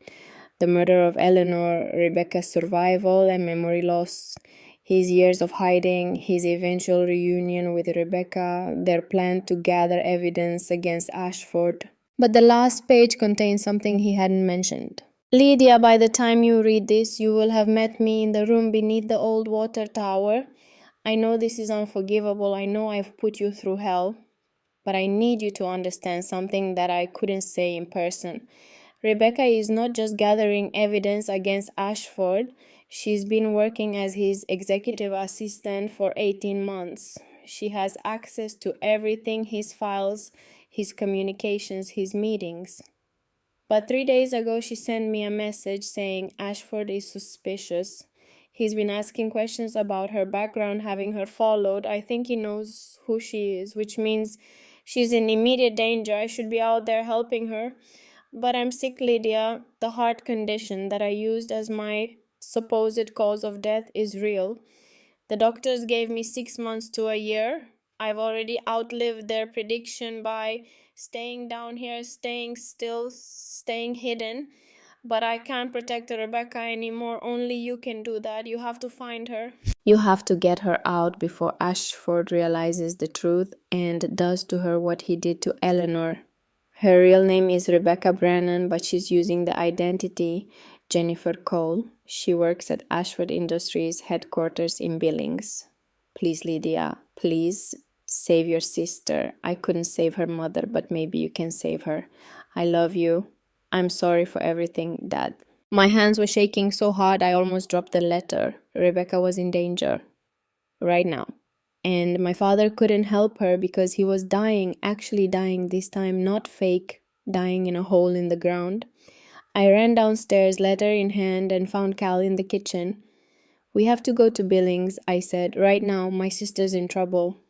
The murder of Eleanor, Rebecca's survival and memory loss, his years of hiding, his eventual reunion with Rebecca, their plan to gather evidence against Ashford. But the last page contained something he hadn't mentioned. Lydia, by the time you read this, you will have met me in the room beneath the old water tower. I know this is unforgivable. I know I've put you through hell. But I need you to understand something that I couldn't say in person. Rebecca is not just gathering evidence against Ashford. She's been working as his executive assistant for 18 months. She has access to everything, his files, his communications, his meetings. But 3 days ago, she sent me a message saying Ashford is suspicious. He's been asking questions about her background, having her followed. I think he knows who she is, which means she's in immediate danger. I should be out there helping her. But I'm sick, Lydia. The heart condition that I used as my supposed cause of death is real. The doctors gave me 6 months to a year. I've already outlived their prediction by staying down here, staying still, staying hidden. But I can't protect Rebecca anymore. Only you can do that. You have to find her. You have to get her out before Ashford realizes the truth and does to her what he did to Eleanor. Her real name is Rebecca Brennan, but she's using the identity Jennifer Cole. She works at Ashford Industries headquarters in Billings. Please, Lydia, please save your sister. I couldn't save her mother, but maybe you can save her. I love you. I'm sorry for everything, Dad. My hands were shaking so hard I almost dropped the letter. Rebecca was in danger. Right now. And my father couldn't help her because he was dying, actually dying this time, not fake, dying in a hole in the ground. I ran downstairs, letter in hand, and found Cal in the kitchen. We have to go to Billings, I said. Right now, my sister's in trouble.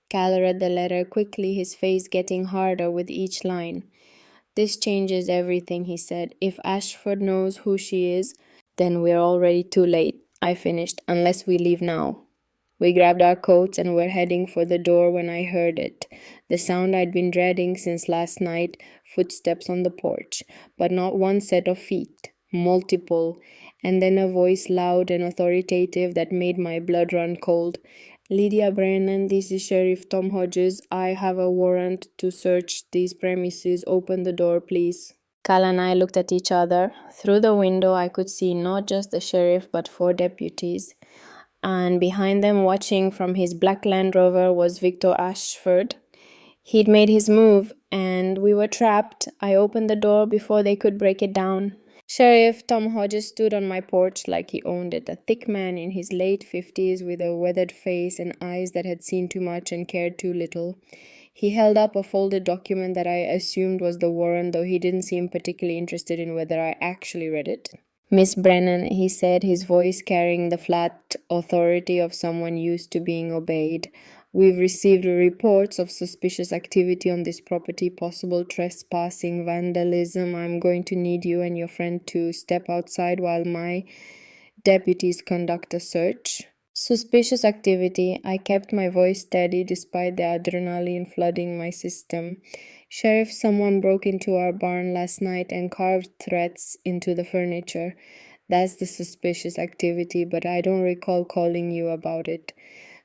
Cal read the letter quickly, his face getting harder with each line. "This changes everything," he said. "If Ashford knows who she is, then we're already too late," I finished, "unless we leave now." We grabbed our coats and were heading for the door when I heard it. The sound I'd been dreading since last night, footsteps on the porch, but not one set of feet, multiple, and then a voice loud and authoritative that made my blood run cold. "Lydia Brennan, this is Sheriff Tom Hodges. I have a warrant to search these premises. Open the door, please." Cal and I looked at each other. Through the window, I could see not just the sheriff, but 4 deputies. And behind them, watching from his black Land Rover, was Victor Ashford. He'd made his move, and we were trapped. I opened the door before they could break it down. Sheriff Tom Hodges stood on my porch like he owned it, a thick man in his late 50s with a weathered face and eyes that had seen too much and cared too little. He held up a folded document that I assumed was the warrant, though he didn't seem particularly interested in whether I actually read it. "Miss Brennan," he said, his voice carrying the flat authority of someone used to being obeyed, "we've received reports of suspicious activity on this property, possible trespassing, vandalism. I'm going to need you and your friend to step outside while my deputies conduct a search." Suspicious activity. I kept my voice steady despite the adrenaline flooding my system. "Sheriff, someone broke into our barn last night and carved threats into the furniture. That's the suspicious activity, but I don't recall calling you about it."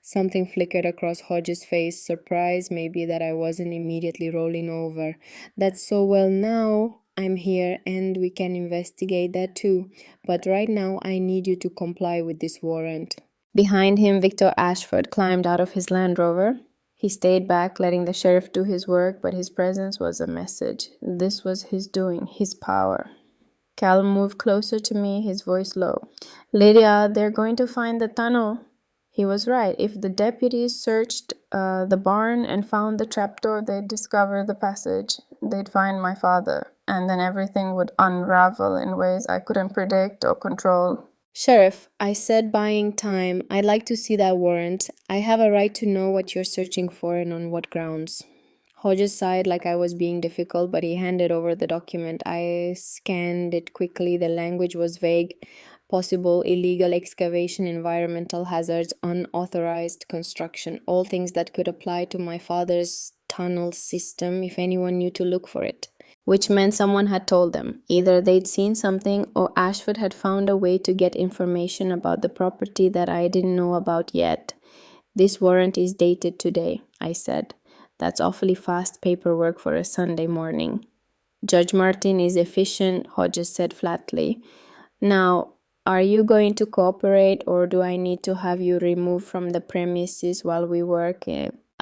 Something flickered across Hodges' face, surprise maybe that I wasn't immediately rolling over. "That's so, well, now I'm here and we can investigate that too. But right now I need you to comply with this warrant." Behind him, Victor Ashford climbed out of his Land Rover. He stayed back, letting the sheriff do his work, but his presence was a message. This was his doing, his power. Cal moved closer to me, his voice low. "Lydia, they're going to find the tunnel." He was right. If the deputies searched the barn and found the trapdoor, they'd discover the passage. They'd find my father, and then everything would unravel in ways I couldn't predict or control. "Sheriff," I said, buying time, "I'd like to see that warrant. I have a right to know what you're searching for and on what grounds." Hodges sighed like I was being difficult, but he handed over the document. I scanned it quickly. The language was vague. Possible illegal excavation, environmental hazards, unauthorized construction, all things that could apply to my father's tunnel system if anyone knew to look for it. Which meant someone had told them. Either they'd seen something or Ashford had found a way to get information about the property that I didn't know about yet. "This warrant is dated today," I said. "That's awfully fast paperwork for a Sunday morning." "Judge Martin is efficient," Hodges said flatly. "Now, are you going to cooperate, or do I need to have you removed from the premises while we work?"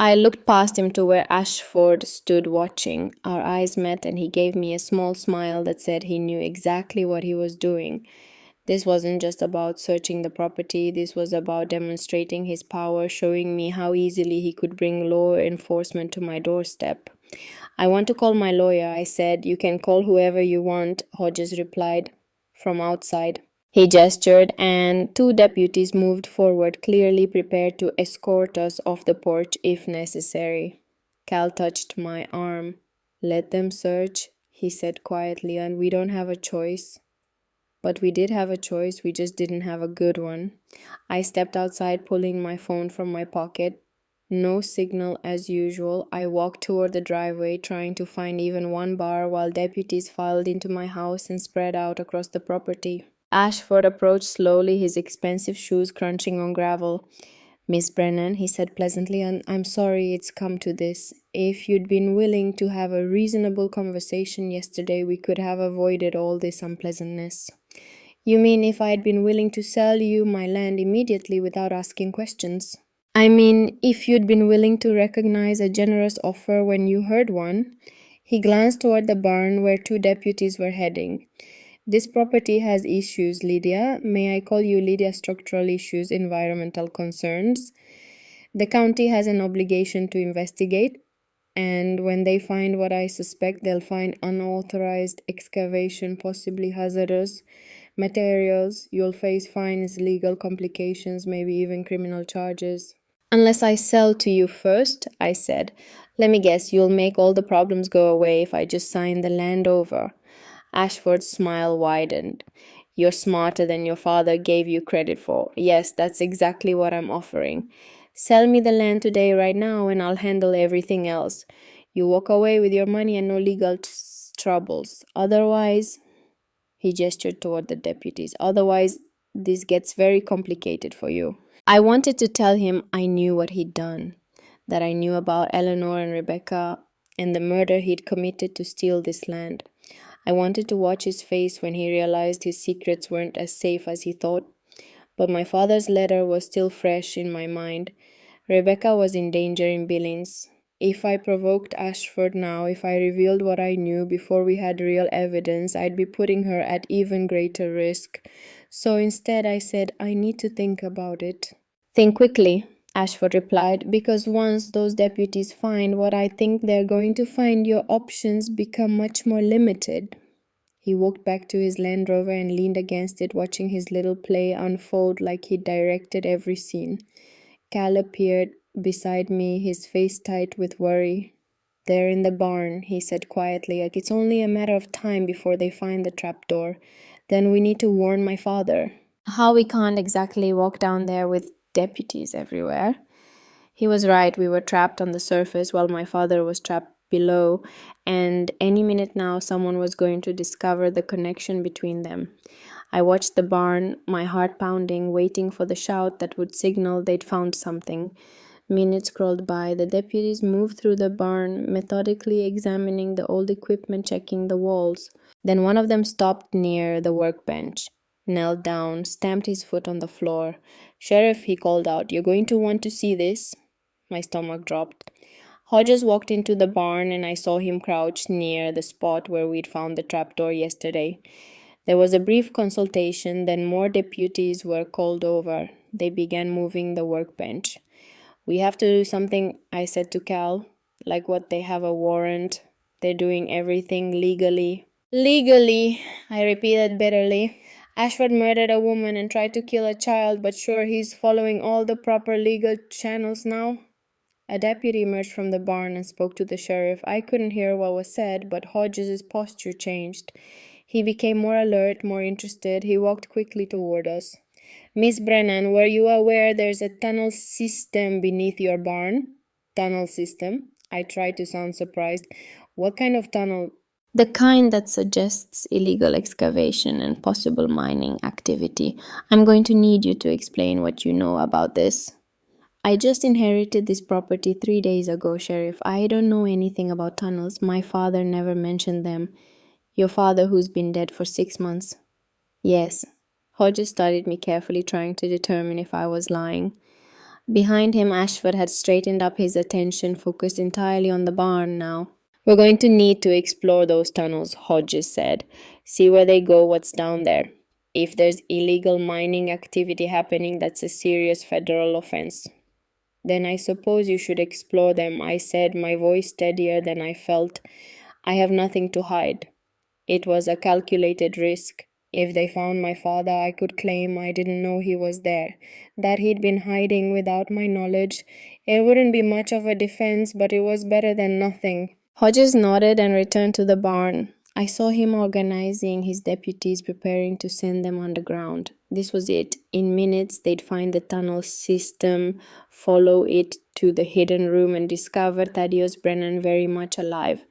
I looked past him to where Ashford stood watching. Our eyes met and he gave me a small smile that said he knew exactly what he was doing. This wasn't just about searching the property, this was about demonstrating his power, showing me how easily he could bring law enforcement to my doorstep. "I want to call my lawyer," I said. "You can call whoever you want," Hodges replied from outside. He gestured, and 2 deputies moved forward, clearly prepared to escort us off the porch if necessary. Cal touched my arm. "Let them search," he said quietly, "and we don't have a choice." But we did have a choice, we just didn't have a good one. I stepped outside, pulling my phone from my pocket. No signal as usual. I walked toward the driveway, trying to find even one bar, while deputies filed into my house and spread out across the property. Ashford approached slowly, his expensive shoes crunching on gravel. "Miss Brennan," he said pleasantly, "I'm sorry it's come to this. If you'd been willing to have a reasonable conversation yesterday, we could have avoided all this unpleasantness." "You mean if I'd been willing to sell you my land immediately without asking questions?" "I mean, if you'd been willing to recognize a generous offer when you heard one." He glanced toward the barn where 2 deputies were heading. "This property has issues, Lydia. May I call you Lydia? Structural issues, environmental concerns. The county has an obligation to investigate, and when they find what I suspect, they'll find unauthorized excavation, possibly hazardous materials. You'll face fines, legal complications, maybe even criminal charges." Unless I sell to you first, I said. Let me guess, you'll make all the problems go away if I just sign the land over. Ashford's smile widened. You're smarter than your father gave you credit for. Yes, that's exactly what I'm offering. Sell me the land today, right now, and I'll handle everything else. You walk away with your money and no legal troubles. Otherwise, he gestured toward the deputies. Otherwise, this gets very complicated for you. I wanted to tell him I knew what he'd done, that I knew about Eleanor and Rebecca and the murder he'd committed to steal this land. I wanted to watch his face when he realized his secrets weren't as safe as he thought, but my father's letter was still fresh in my mind. Rebecca was in danger in Billings. If I provoked Ashford now, if I revealed what I knew before we had real evidence, I'd be putting her at even greater risk. So instead, I said, I need to think about it. Think quickly, Ashford replied, because once those deputies find what I think they're going to find, your options become much more limited. He walked back to his Land Rover and leaned against it, watching his little play unfold like he'd directed every scene. Cal appeared beside me, his face tight with worry. They're in the barn, he said quietly, like it's only a matter of time before they find the trapdoor. Then we need to warn my father. How we can't exactly walk down there with deputies everywhere. He was right, we were trapped on the surface while my father was trapped below, and any minute now someone was going to discover the connection between them. I watched the barn, my heart pounding, waiting for the shout that would signal they'd found something. Minutes crawled by. The deputies moved through the barn, methodically examining the old equipment, checking the walls. Then one of them stopped near the workbench, knelt down, stamped his foot on the floor. Sheriff, he called out, you're going to want to see this. My stomach dropped. Hodges walked into the barn and I saw him crouched near the spot where we'd found the trapdoor yesterday. There was a brief consultation, then more deputies were called over. They began moving the workbench. We have to do something, I said to Cal. Like what, they have a warrant? They're doing everything legally. Legally, I repeated bitterly. Ashford murdered a woman and tried to kill a child, but sure, he's following all the proper legal channels now. A deputy emerged from the barn and spoke to the sheriff. I couldn't hear what was said, but Hodges' posture changed. He became more alert, more interested. He walked quickly toward us. Miss Brennan, were you aware there's a tunnel system beneath your barn? Tunnel system? I tried to sound surprised. What kind of tunnel? The kind that suggests illegal excavation and possible mining activity. I'm going to need you to explain what you know about this. I just inherited this property 3 days ago, Sheriff. I don't know anything about tunnels. My father never mentioned them. Your father, who's been dead for 6 months. Yes. Hodges studied me carefully, trying to determine if I was lying. Behind him, Ashford had straightened up, his attention focused entirely on the barn now. We're going to need to explore those tunnels, Hodges said. See where they go, what's down there. If there's illegal mining activity happening, that's a serious federal offense. Then I suppose you should explore them, I said, my voice steadier than I felt. I have nothing to hide. It was a calculated risk. If they found my father, I could claim I didn't know he was there, that he'd been hiding without my knowledge. It wouldn't be much of a defense, but it was better than nothing. Hodges nodded and returned to the barn. I saw him organizing his deputies, preparing to send them underground. This was it. In minutes, they'd find the tunnel system, follow it to the hidden room, and discover Thaddeus Brennan very much alive.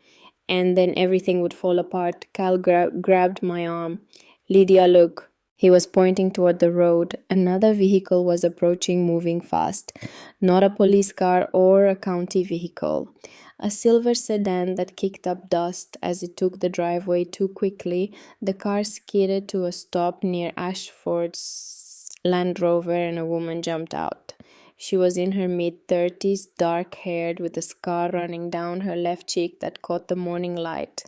And then everything would fall apart. Cal grabbed my arm. Lydia, look. He was pointing toward the road. Another vehicle was approaching, moving fast. Not a police car or a county vehicle. A silver sedan that kicked up dust as it took the driveway too quickly. The car skidded to a stop near Ashford's Land Rover and a woman jumped out. She was in her mid-30s, dark-haired, with a scar running down her left cheek that caught the morning light.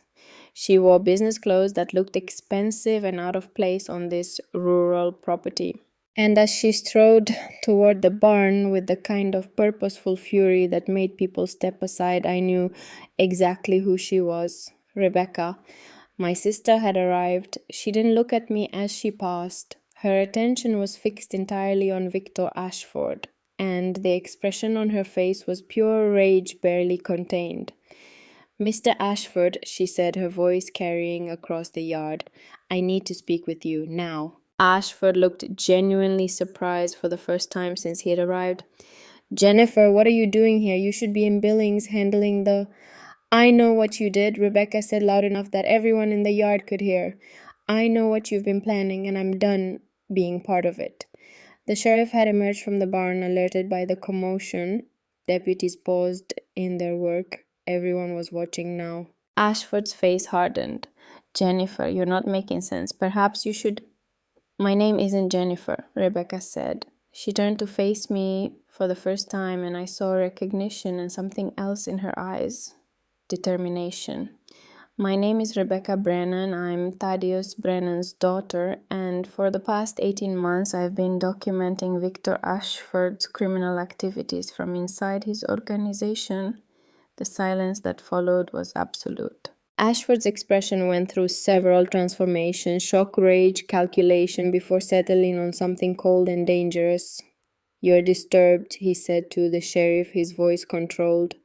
She wore business clothes that looked expensive and out of place on this rural property. And as she strode toward the barn with the kind of purposeful fury that made people step aside, I knew exactly who she was. Rebecca. My sister had arrived. She didn't look at me as she passed. Her attention was fixed entirely on Victor Ashford. and the expression on her face was pure rage barely contained. "Mr. Ashford," she said, her voice carrying across the yard, "I need to speak with you, now." Ashford looked genuinely surprised for the first time since he had arrived. "Jennifer, what are you doing here? You should be in Billings handling the—" "I know what you did," Rebecca said loud enough that everyone in the yard could hear. "I know what you've been planning, and I'm done being part of it." The sheriff had emerged from the barn, alerted by the commotion. Deputies paused in their work. Everyone was watching now. Ashford's face hardened. "Jennifer, you're not making sense. Perhaps you should—" "My name isn't Jennifer," Rebecca said. She turned to face me for the first time, and I saw recognition and something else in her eyes. Determination. "My name is Rebecca Brennan. I'm Thaddeus Brennan's daughter, and for the past 18 months I've been documenting Victor Ashford's criminal activities from inside his organization." The silence that followed was absolute. Ashford's expression went through several transformations: shock, rage, calculation, before settling on something cold and dangerous. "You're disturbed," he said to the sheriff, his voice controlled.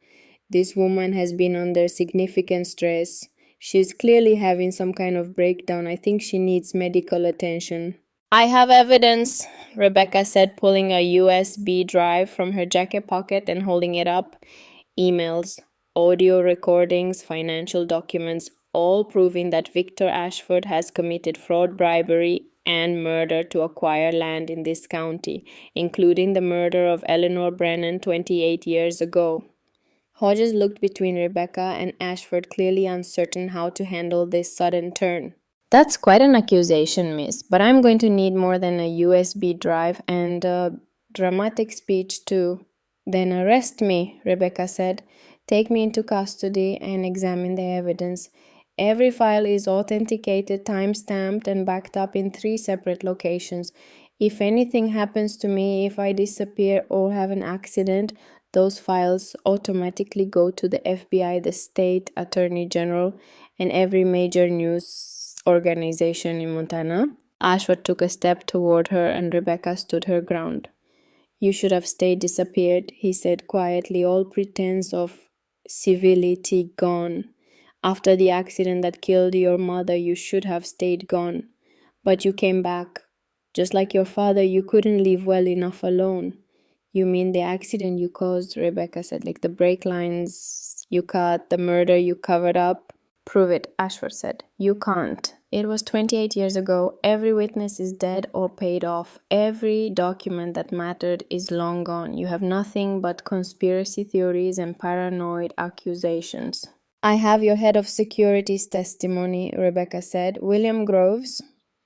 "This woman has been under significant stress. She's clearly having some kind of breakdown. I think she needs medical attention." "I have evidence," Rebecca said, pulling a USB drive from her jacket pocket and holding it up. "Emails, audio recordings, financial documents, all proving that Victor Ashford has committed fraud, bribery, and murder to acquire land in this county, including the murder of Eleanor Brennan 28 years ago." Hodges looked between Rebecca and Ashford, clearly uncertain how to handle this sudden turn. "That's quite an accusation, miss, but I'm going to need more than a USB drive and a dramatic speech too." "Then arrest me," Rebecca said. "Take me into custody and examine the evidence. Every file is authenticated, time-stamped, and backed up in 3 separate locations. If anything happens to me, if I disappear or have an accident, those files automatically go to the FBI, the state attorney general, and every major news organization in Montana." Ashford took a step toward her, and Rebecca stood her ground. "You should have stayed disappeared," he said quietly, all pretense of civility gone. "After the accident that killed your mother, you should have stayed gone. But you came back. Just like your father, you couldn't leave well enough alone." "You mean the accident you caused," Rebecca said, "like the brake lines you cut, the murder you covered up?" "Prove it," Ashford said. "You can't. It was 28 years ago. Every witness is dead or paid off. Every document that mattered is long gone. You have nothing but conspiracy theories and paranoid accusations." "I have your head of security's testimony," Rebecca said. "William Groves.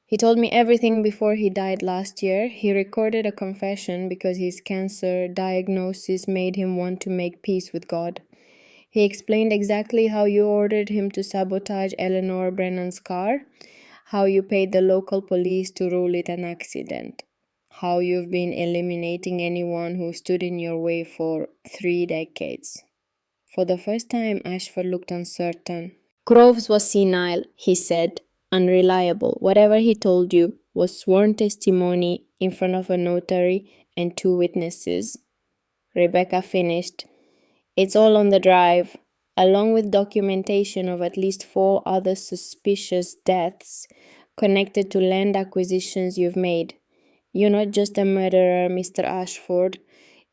He told me everything before he died last year. He recorded a confession because his cancer diagnosis made him want to make peace with God. He explained exactly how you ordered him to sabotage Eleanor Brennan's car, how you paid the local police to rule it an accident, how you've been eliminating anyone who stood in your way for 3 decades. For the first time, Ashford looked uncertain. "Groves was senile," he said, "unreliable. Whatever he told you was sworn testimony in front of a notary and 2 witnesses." Rebecca finished. "It's all on the drive, along with documentation of at least 4 other suspicious deaths connected to land acquisitions you've made. You're not just a murderer, Mr. Ashford.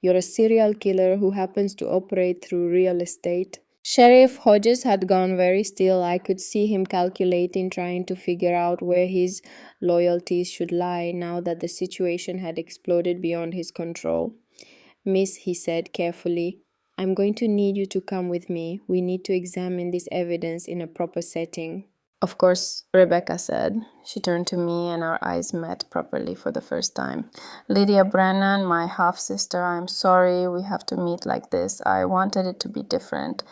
You're a serial killer who happens to operate through real estate." Sheriff Hodges had gone very still. I could see him calculating, trying to figure out where his loyalties should lie now that the situation had exploded beyond his control. "Miss," he said carefully, "I'm going to need you to come with me. We need to examine this evidence in a proper setting." "Of course," Rebecca said. She turned to me and our eyes met properly for the first time. "Lydia Brennan, my half-sister, I'm sorry we have to meet like this. I wanted it to be different.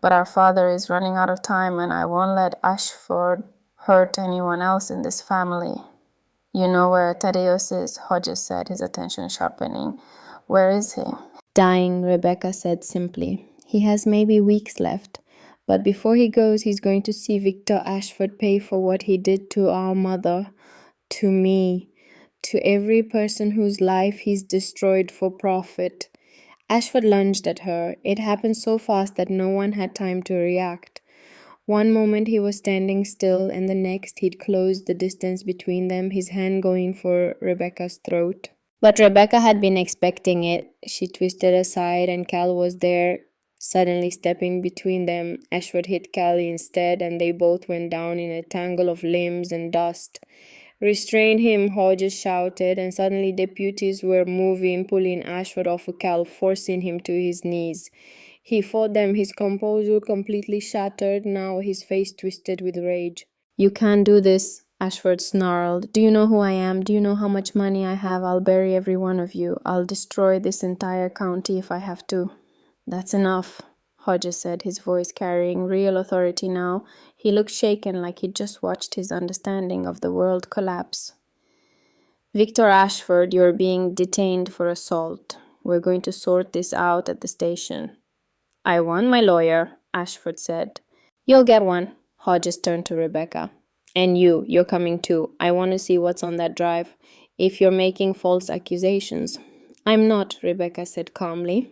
But our father is running out of time, and I won't let Ashford hurt anyone else in this family." "You know where Thaddeus is?" Hodges said, his attention sharpening. "Where is he?" "Dying," Rebecca said simply. "He has maybe weeks left. But before he goes, he's going to see Victor Ashford pay for what he did to our mother, to me, To every person whose life he's destroyed for profit. Ashford lunged at her. It happened so fast that no one had time to react. One moment he was standing still, and the next he'd closed the distance between them, his hand going for Rebecca's throat. But Rebecca had been expecting it. She twisted aside, and Cal was there, suddenly stepping between them. Ashford hit Callie instead, and they both went down in a tangle of limbs and dust. Restrain him, Hodges shouted, and suddenly deputies were moving, pulling Ashford off of Cal, forcing him to his knees. He fought them, his composure completely shattered, now his face twisted with rage. "You can't do this," Ashford snarled. "Do you know who I am? Do you know how much money I have? I'll bury every one of you. I'll destroy this entire county if I have to." "That's enough," Hodges said, his voice carrying real authority now. He looked shaken, like he'd just watched his understanding of the world collapse. "Victor Ashford, you're being detained for assault. We're going to sort this out at the station." "I want my lawyer," Ashford said. "You'll get one." Hodges turned to Rebecca. "And you're coming too. I want to see what's on that drive. If you're making false accusations." "I'm not," Rebecca said calmly.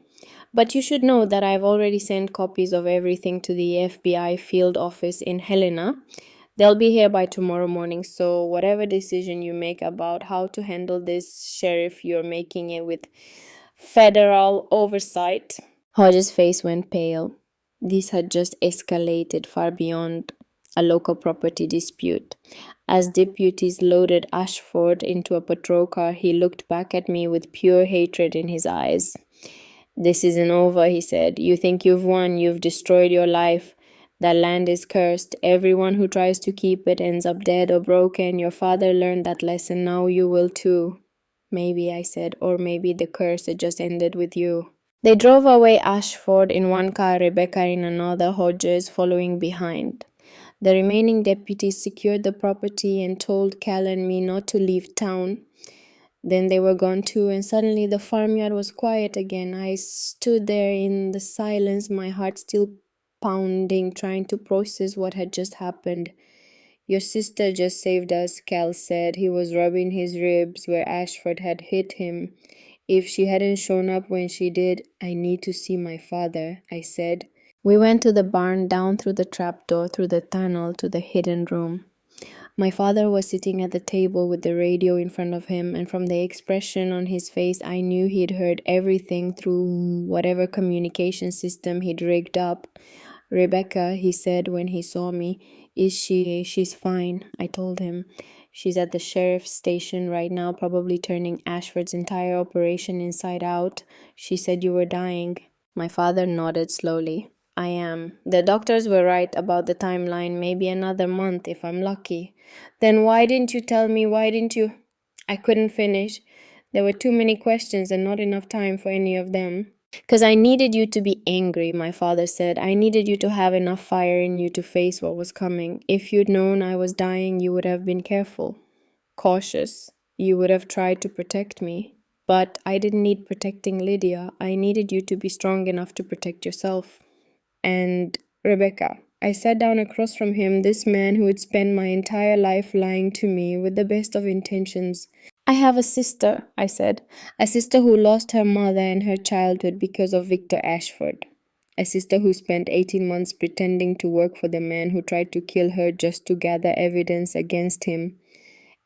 "But you should know that I've already sent copies of everything to the FBI field office in Helena. They'll be here by tomorrow morning, so whatever decision you make about how to handle this, Sheriff, you're making it with federal oversight." Hodges' face went pale. This had just escalated far beyond a local property dispute. As deputies loaded Ashford into a patrol car, he looked back at me with pure hatred in his eyes. "This isn't over," he said. "You think you've won. You've destroyed your life. That land is cursed. Everyone who tries to keep it ends up dead or broken. Your father learned that lesson. Now you will too." "Maybe," I said, "or maybe the curse had just ended with you." They drove away, Ashford in one car, Rebecca in another, Hodges following behind. The remaining deputies secured the property and told Cal and me not to leave town. Then they were gone too, and suddenly the farmyard was quiet again. I stood there in the silence, my heart still pounding, trying to process what had just happened. "Your sister just saved us," Cal said. He was rubbing his ribs where Ashford had hit him. "If she hadn't shown up when she did, I need to see my father," I said. We went to the barn, down through the trapdoor, through the tunnel, to the hidden room. My father was sitting at the table with the radio in front of him, and from the expression on his face, I knew he'd heard everything through whatever communication system he'd rigged up. "Rebecca," he said when he saw me. She's fine," I told him. "She's at the sheriff's station right now, probably turning Ashford's entire operation inside out. She said you were dying." My father nodded slowly. "I am. The doctors were right about the timeline, maybe another month if I'm lucky." "Then why didn't you tell me? Why didn't you?" I couldn't finish. There were too many questions and not enough time for any of them. "'Cause I needed you to be angry," my father said. "I needed you to have enough fire in you to face what was coming. If you'd known I was dying, you would have been careful, cautious. You would have tried to protect me. But I didn't need protecting Lydia. I needed you to be strong enough to protect yourself." And Rebecca. I sat down across from him, this man who had spent my entire life lying to me with the best of intentions. "I have a sister," I said. "A sister who lost her mother and her childhood because of Victor Ashford. A sister who spent 18 months pretending to work for the man who tried to kill her just to gather evidence against him.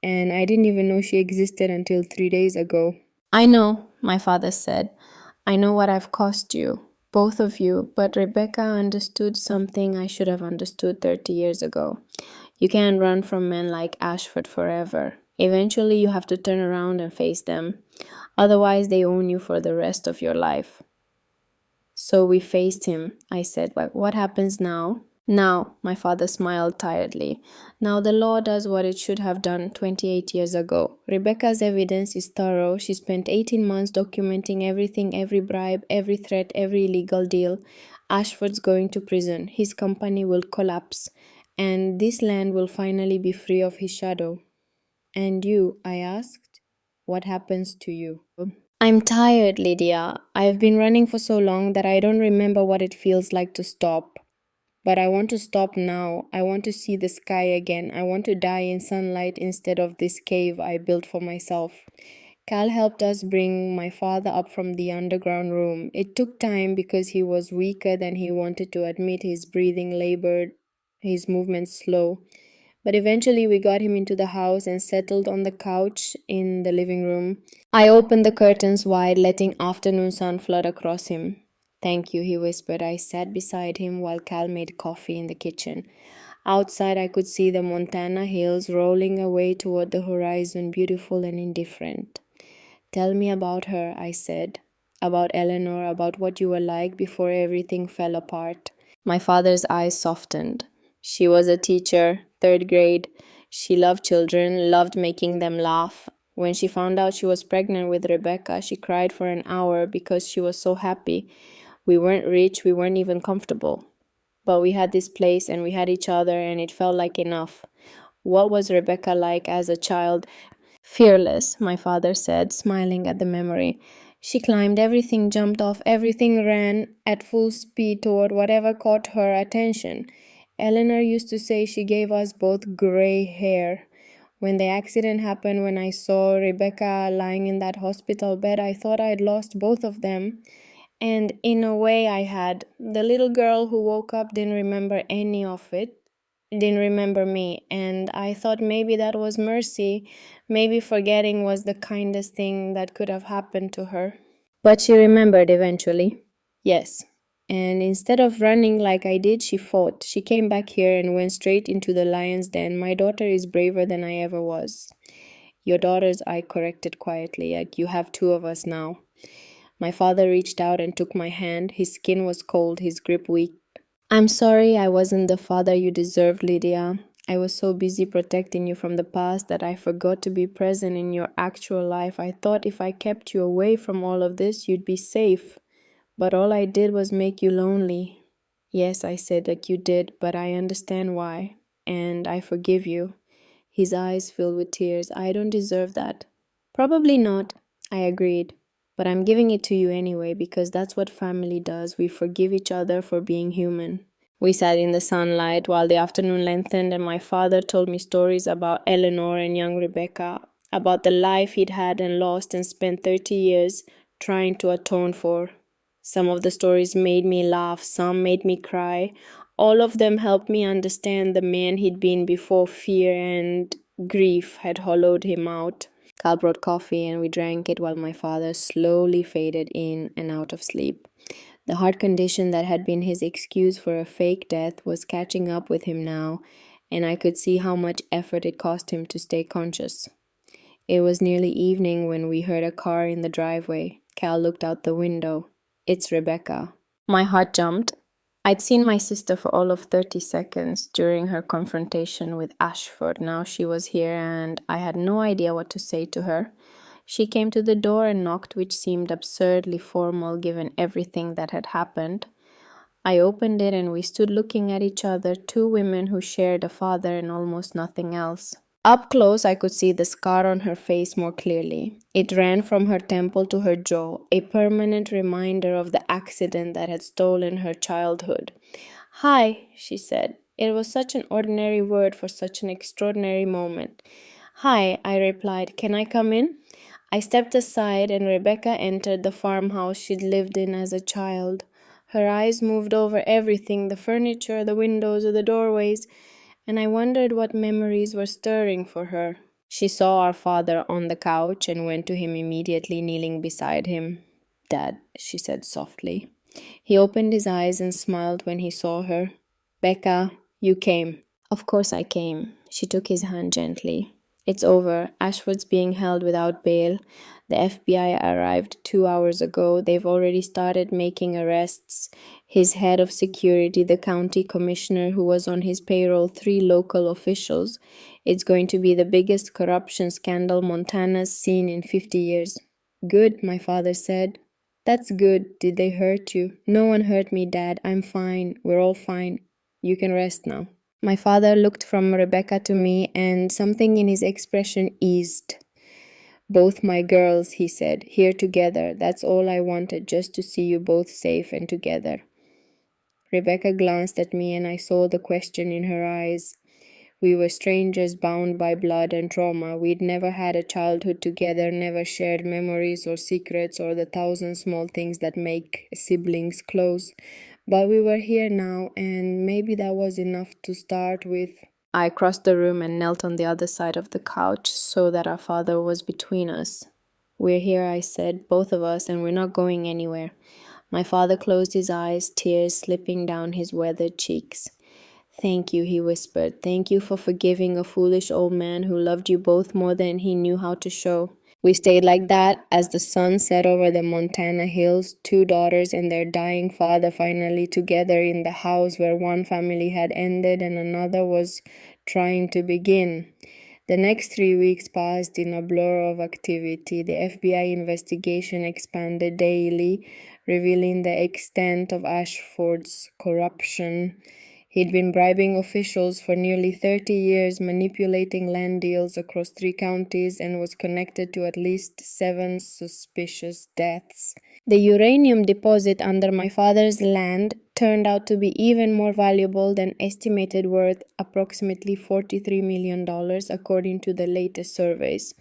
And I didn't even know she existed until 3 days ago." "I know," my father said. "I know what I've cost you. Both of you, but Rebecca understood something I should have understood 30 years ago. You can't run from men like Ashford forever. Eventually you have to turn around and face them. Otherwise they own you for the rest of your life." "So we faced him," I said. "But what happens now?" "Now," my father smiled tiredly. "Now the law does what it should have done 28 years ago. Rebecca's evidence is thorough. She spent 18 months documenting everything, every bribe, every threat, every illegal deal. Ashford's going to prison. His company will collapse. And this land will finally be free of his shadow." "And you?" I asked. "What happens to you?" "I'm tired, Lydia. I've been running for so long that I don't remember what it feels like to stop. But I want to stop now. I want to see the sky again. I want to die in sunlight instead of this cave I built for myself. Cal helped us bring my father up from the underground room. It took time because he was weaker than he wanted to admit. His breathing labored, his movements slow. But eventually we got him into the house and settled on the couch in the living room. I opened the curtains wide, letting afternoon sun flood across him. Thank you, he whispered. I sat beside him while Cal made coffee in the kitchen. Outside, I could see the Montana hills rolling away toward the horizon, beautiful and indifferent. Tell me about her, I said. About Eleanor, about what you were like before everything fell apart. My father's eyes softened. She was a teacher, third grade. She loved children, loved making them laugh. When she found out she was pregnant with Rebecca, she cried for an hour because she was so happy. We weren't rich, we weren't even comfortable. But we had this place and we had each other, and it felt like enough. What was Rebecca like as a child? Fearless, my father said, smiling at the memory. She climbed everything, jumped off everything, ran at full speed toward whatever caught her attention. Eleanor used to say she gave us both gray hair. When the accident happened, when I saw Rebecca lying in that hospital bed, I thought I'd lost both of them. And in a way I had. The little girl who woke up didn't remember any of it, didn't remember me. And I thought maybe that was mercy. Maybe forgetting was the kindest thing that could have happened to her. But she remembered eventually. Yes. And instead of running like I did, she fought. She came back here and went straight into the lion's den. My daughter is braver than I ever was. Your daughters, I corrected quietly. Like, you have two of us now. My father reached out and took my hand. His skin was cold, his grip weak. I'm sorry I wasn't the father you deserved, Lydia. I was so busy protecting you from the past that I forgot to be present in your actual life. I thought if I kept you away from all of this, you'd be safe. But all I did was make you lonely. Yes, I said, like you did, but I understand why. And I forgive you. His eyes filled with tears. I don't deserve that. Probably not, I agreed. But I'm giving it to you anyway because that's what family does. We forgive each other for being human. We sat in the sunlight while the afternoon lengthened, and my father told me stories about Eleanor and young Rebecca, about the life he'd had and lost and spent 30 years trying to atone for. Some of the stories made me laugh, some made me cry. All of them helped me understand the man he'd been before fear and grief had hollowed him out. Carl brought coffee and we drank it while my father slowly faded in and out of sleep. The heart condition that had been his excuse for a fake death was catching up with him now, and I could see how much effort it cost him to stay conscious. It was nearly evening when we heard a car in the driveway. Cal looked out the window. It's Rebecca. My heart jumped. I'd seen my sister for all of 30 seconds during her confrontation with Ashford. Now she was here and I had no idea what to say to her. She came to the door and knocked, which seemed absurdly formal given everything that had happened. I opened it and we stood looking at each other, two women who shared a father and almost nothing else. Up close, I could see the scar on her face more clearly. It ran from her temple to her jaw, a permanent reminder of the accident that had stolen her childhood. Hi, she said. It was such an ordinary word for such an extraordinary moment. Hi, I replied. Can I come in? I stepped aside and Rebecca entered the farmhouse she'd lived in as a child. Her eyes moved over everything, the furniture, the windows, the doorways, and I wondered what memories were stirring for her. She saw our father on the couch and went to him immediately, kneeling beside him. Dad, she said softly. He opened his eyes and smiled when he saw her. Becca, you came. Of course I came. She took his hand gently. It's over. Ashford's being held without bail. The FBI arrived 2 hours ago. They've already started making arrests. His head of security, the county commissioner who was on his payroll, 3 local officials. It's going to be the biggest corruption scandal Montana's seen in 50 years. Good, my father said. That's good. Did they hurt you? No one hurt me, Dad. I'm fine. We're all fine. You can rest now. My father looked from Rebecca to me, and something in his expression eased. Both my girls, he said, here together. That's all I wanted, just to see you both safe and together. Rebecca glanced at me and I saw the question in her eyes. We were strangers bound by blood and trauma. We'd never had a childhood together, never shared memories or secrets or the thousand small things that make siblings close. But we were here now, and maybe that was enough to start with. I crossed the room and knelt on the other side of the couch so that our father was between us. We're here, I said, both of us, and we're not going anywhere. My father closed his eyes, tears slipping down his weathered cheeks. Thank you, he whispered. Thank you for forgiving a foolish old man who loved you both more than he knew how to show. We stayed like that as the sun set over the Montana hills, two daughters and their dying father finally together in the house where one family had ended and another was trying to begin. The next 3 weeks passed in a blur of activity. The FBI investigation expanded daily, revealing the extent of Ashford's corruption. He'd been bribing officials for nearly 30 years, manipulating land deals across 3 counties, and was connected to at least 7 suspicious deaths. The uranium deposit under my father's land turned out to be even more valuable than estimated, worth approximately $43 million according to the latest surveys.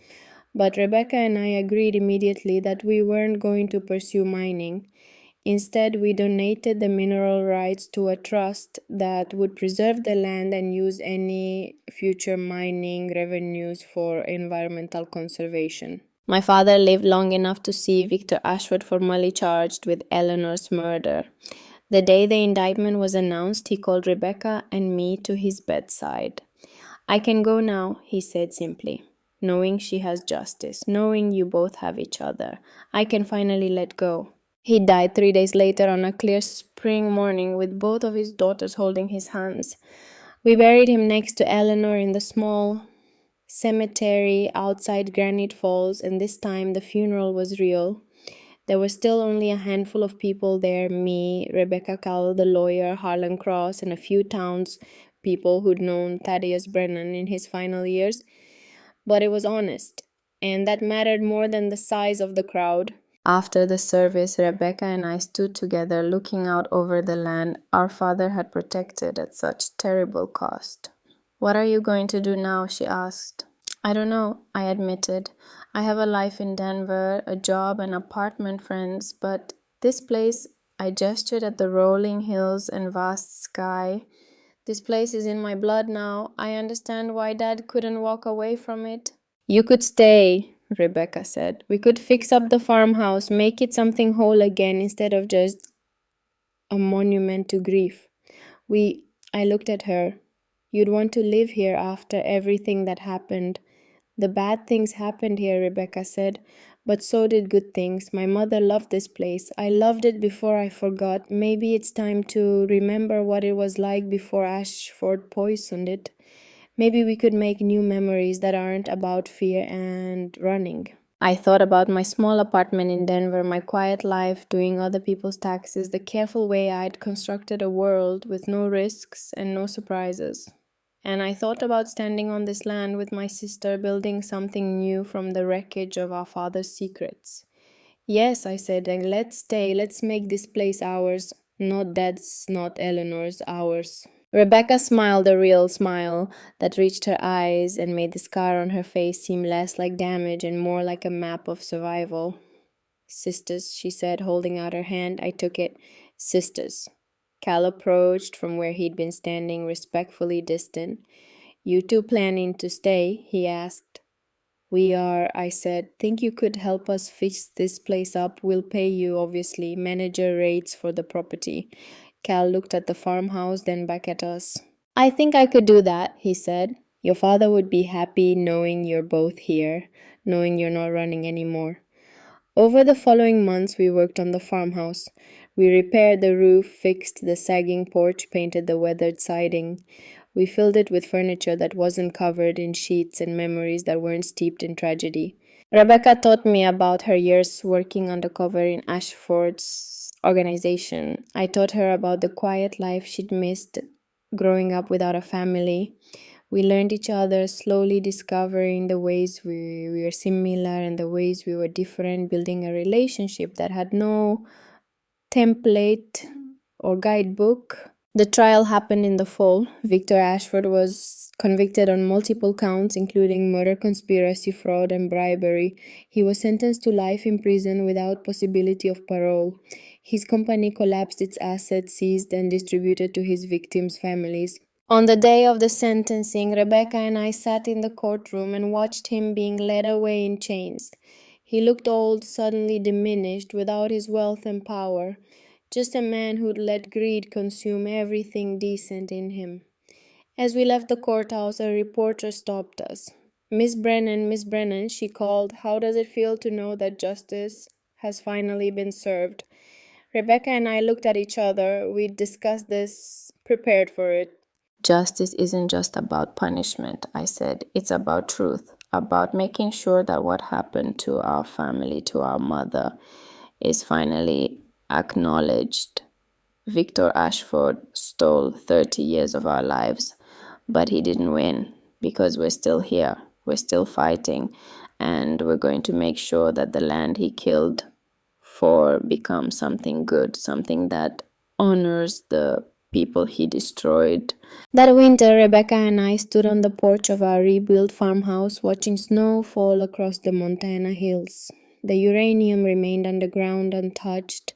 But Rebecca and I agreed immediately that we weren't going to pursue mining. Instead, we donated the mineral rights to a trust that would preserve the land and use any future mining revenues for environmental conservation. My father lived long enough to see Victor Ashford formally charged with Eleanor's murder. The day the indictment was announced, he called Rebecca and me to his bedside. I can go now, he said simply, knowing she has justice, knowing you both have each other. I can finally let go. He died 3 days later on a clear spring morning with both of his daughters holding his hands. We buried him next to Eleanor in the small cemetery outside Granite Falls, and this time the funeral was real. There were still only a handful of people there, me, Rebecca Cowell, the lawyer, Harlan Cross, and a few townspeople who'd known Thaddeus Brennan in his final years. But it was honest, and that mattered more than the size of the crowd. After the service, Rebecca and I stood together looking out over the land our father had protected at such terrible cost. What are you going to do now? She asked. I don't know, I admitted. I have a life in Denver, a job, and apartment friends, but this place, I gestured at the rolling hills and vast sky. This place is in my blood now. I understand why Dad couldn't walk away from it. You could stay, Rebecca said. We could fix up the farmhouse, make it something whole again instead of just a monument to grief. I looked at her. You'd want to live here after everything that happened. The bad things happened here, Rebecca said, but so did good things. My mother loved this place. I loved it before I forgot. Maybe it's time to remember what it was like before Ashford poisoned it. Maybe we could make new memories that aren't about fear and running. I thought about my small apartment in Denver, my quiet life, doing other people's taxes, the careful way I'd constructed a world with no risks and no surprises. And I thought about standing on this land with my sister, building something new from the wreckage of our father's secrets. Yes, I said, and let's stay, let's make this place ours. Not Dad's, not Eleanor's, ours. Rebecca smiled a real smile that reached her eyes and made the scar on her face seem less like damage and more like a map of survival. Sisters, she said, holding out her hand. I took it. Sisters. Cal approached from where he'd been standing, respectfully distant. You two planning to stay? He asked. We are, I said. Think you could help us fix this place up? We'll pay you, obviously. Manager rates for the property. Cal looked at the farmhouse, then back at us. I think I could do that, he said. Your father would be happy knowing you're both here, knowing you're not running anymore. Over the following months, we worked on the farmhouse. We repaired the roof, fixed the sagging porch, painted the weathered siding. We filled it with furniture that wasn't covered in sheets and memories that weren't steeped in tragedy. Rebecca taught me about her years working undercover in Ashford's organization. I taught her about the quiet life she'd missed growing up without a family. We learned each other, slowly discovering the ways we were similar and the ways we were different, building a relationship that had no template or guidebook. The trial happened in the fall. Victor Ashford was convicted on multiple counts, including murder, conspiracy, fraud, and bribery. He was sentenced to life in prison without possibility of parole. His company collapsed, its assets seized and distributed to his victims' families. On the day of the sentencing, Rebecca and I sat in the courtroom and watched him being led away in chains. He looked old, suddenly diminished, without his wealth and power. Just a man who'd let greed consume everything decent in him. As we left the courthouse, a reporter stopped us. Miss Brennan, she called. How does it feel to know that justice has finally been served? Rebecca and I looked at each other. We discussed this, prepared for it. Justice isn't just about punishment, I said. It's about truth, about making sure that what happened to our family, to our mother, is finally acknowledged. Victor Ashford stole 30 years of our lives, but he didn't win because we're still here. We're still fighting, and we're going to make sure that the land he killed for becomes something good, something that honors the people he destroyed. That winter, Rebecca and I stood on the porch of our rebuilt farmhouse watching snow fall across the Montana hills. The uranium remained underground untouched.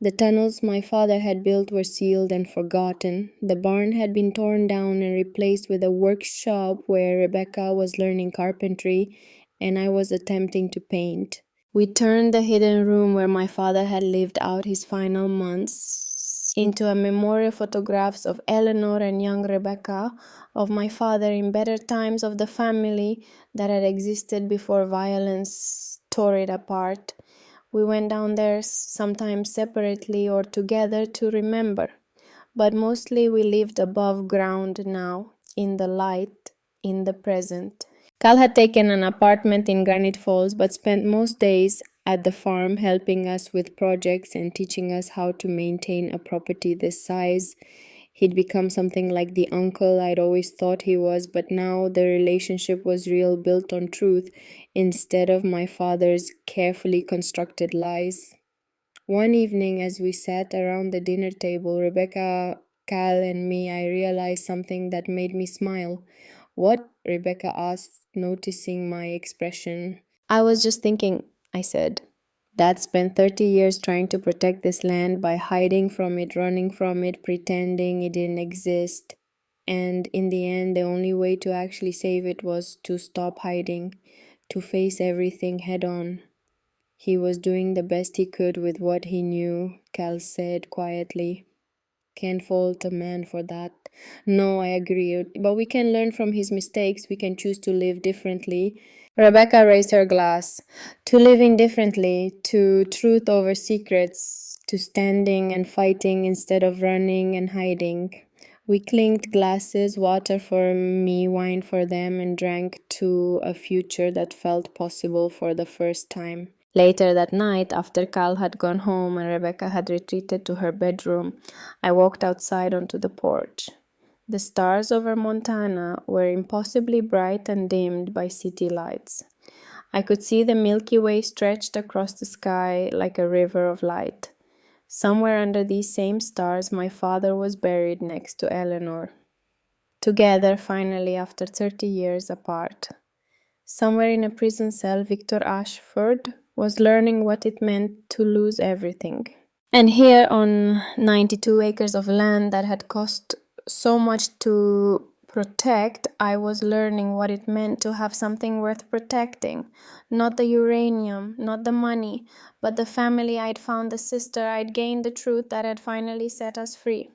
The tunnels my father had built were sealed and forgotten. The barn had been torn down and replaced with a workshop where Rebecca was learning carpentry and I was attempting to paint. We turned the hidden room where my father had lived out his final months into a memorial photographs of Eleanor and young Rebecca, of my father in better times, of the family that had existed before violence tore it apart. We went down there sometimes separately or together to remember, but mostly we lived above ground now, in the light, in the present. Cal had taken an apartment in Granite Falls but spent most days at the farm helping us with projects and teaching us how to maintain a property this size. He'd become something like the uncle I'd always thought he was, but now the relationship was real, built on truth instead of my father's carefully constructed lies. One evening, as we sat around the dinner table, Rebecca, Cal, and me, I realized something that made me smile. What? Rebecca asked, noticing my expression. I was just thinking, I said. Dad spent 30 years trying to protect this land by hiding from it, running from it, pretending it didn't exist. And in the end, the only way to actually save it was to stop hiding, to face everything head on. He was doing the best he could with what he knew, Cal said quietly. Can't fault a man for that. No, I agree. But we can learn from his mistakes. We can choose to live differently. Rebecca raised her glass. To living differently, to truth over secrets, to standing and fighting instead of running and hiding. We clinked glasses, water for me, wine for them, and drank to a future that felt possible for the first time. Later that night, after Cal had gone home and Rebecca had retreated to her bedroom, I walked outside onto the porch. The stars over Montana were impossibly bright and dimmed by city lights. I could see the Milky Way stretched across the sky like a river of light. Somewhere under these same stars, my father was buried next to Eleanor. Together, finally, after 30 years apart. Somewhere in a prison cell, Victor Ashford was learning what it meant to lose everything. And here on 92 acres of land that had cost so much to protect, I was learning what it meant to have something worth protecting. Not the uranium, not the money, but the family I'd found, the sister I'd gained, the truth that had finally set us free.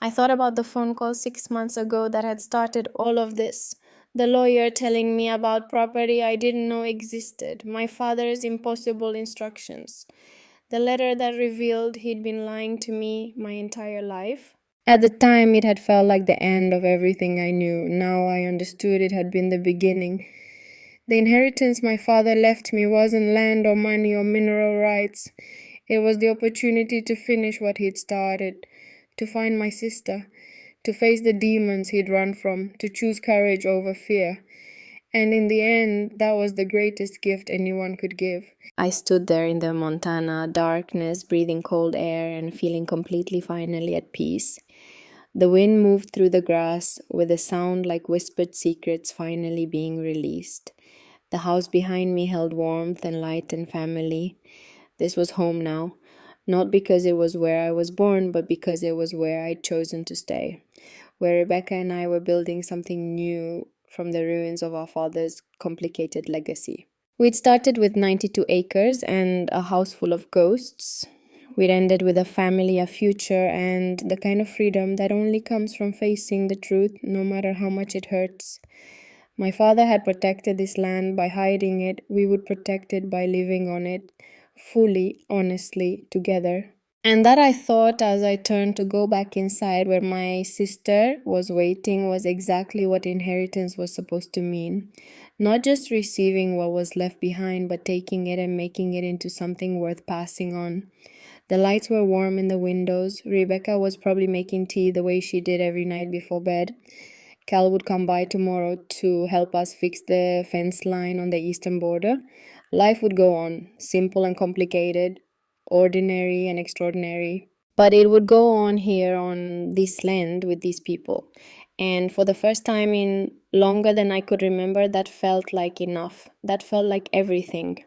I thought about the phone call 6 months ago that had started all of this. The lawyer telling me about property I didn't know existed, my father's impossible instructions. The letter that revealed he'd been lying to me my entire life. At the time, it had felt like the end of everything I knew. Now I understood it had been the beginning. The inheritance my father left me wasn't land or money or mineral rights. It was the opportunity to finish what he'd started, to find my sister, to face the demons he'd run from, to choose courage over fear. And in the end, that was the greatest gift anyone could give. I stood there in the Montana darkness, breathing cold air and feeling completely finally at peace. The wind moved through the grass with a sound like whispered secrets finally being released. The house behind me held warmth and light and family. This was home now, not because it was where I was born, but because it was where I'd chosen to stay, where Rebecca and I were building something new from the ruins of our father's complicated legacy. We'd started with 92 acres and a house full of ghosts. We'd ended with a family, a future, and the kind of freedom that only comes from facing the truth, no matter how much it hurts. My father had protected this land by hiding it. We would protect it by living on it, fully, honestly, together. And that, I thought as I turned to go back inside where my sister was waiting, was exactly what inheritance was supposed to mean. Not just receiving what was left behind, but taking it and making it into something worth passing on. The lights were warm in the windows. Rebecca was probably making tea the way she did every night before bed. Cal would come by tomorrow to help us fix the fence line on the eastern border. Life would go on, simple and complicated, ordinary and extraordinary. But it would go on here on this land with these people. And for the first time in longer than I could remember, that felt like enough. That felt like everything.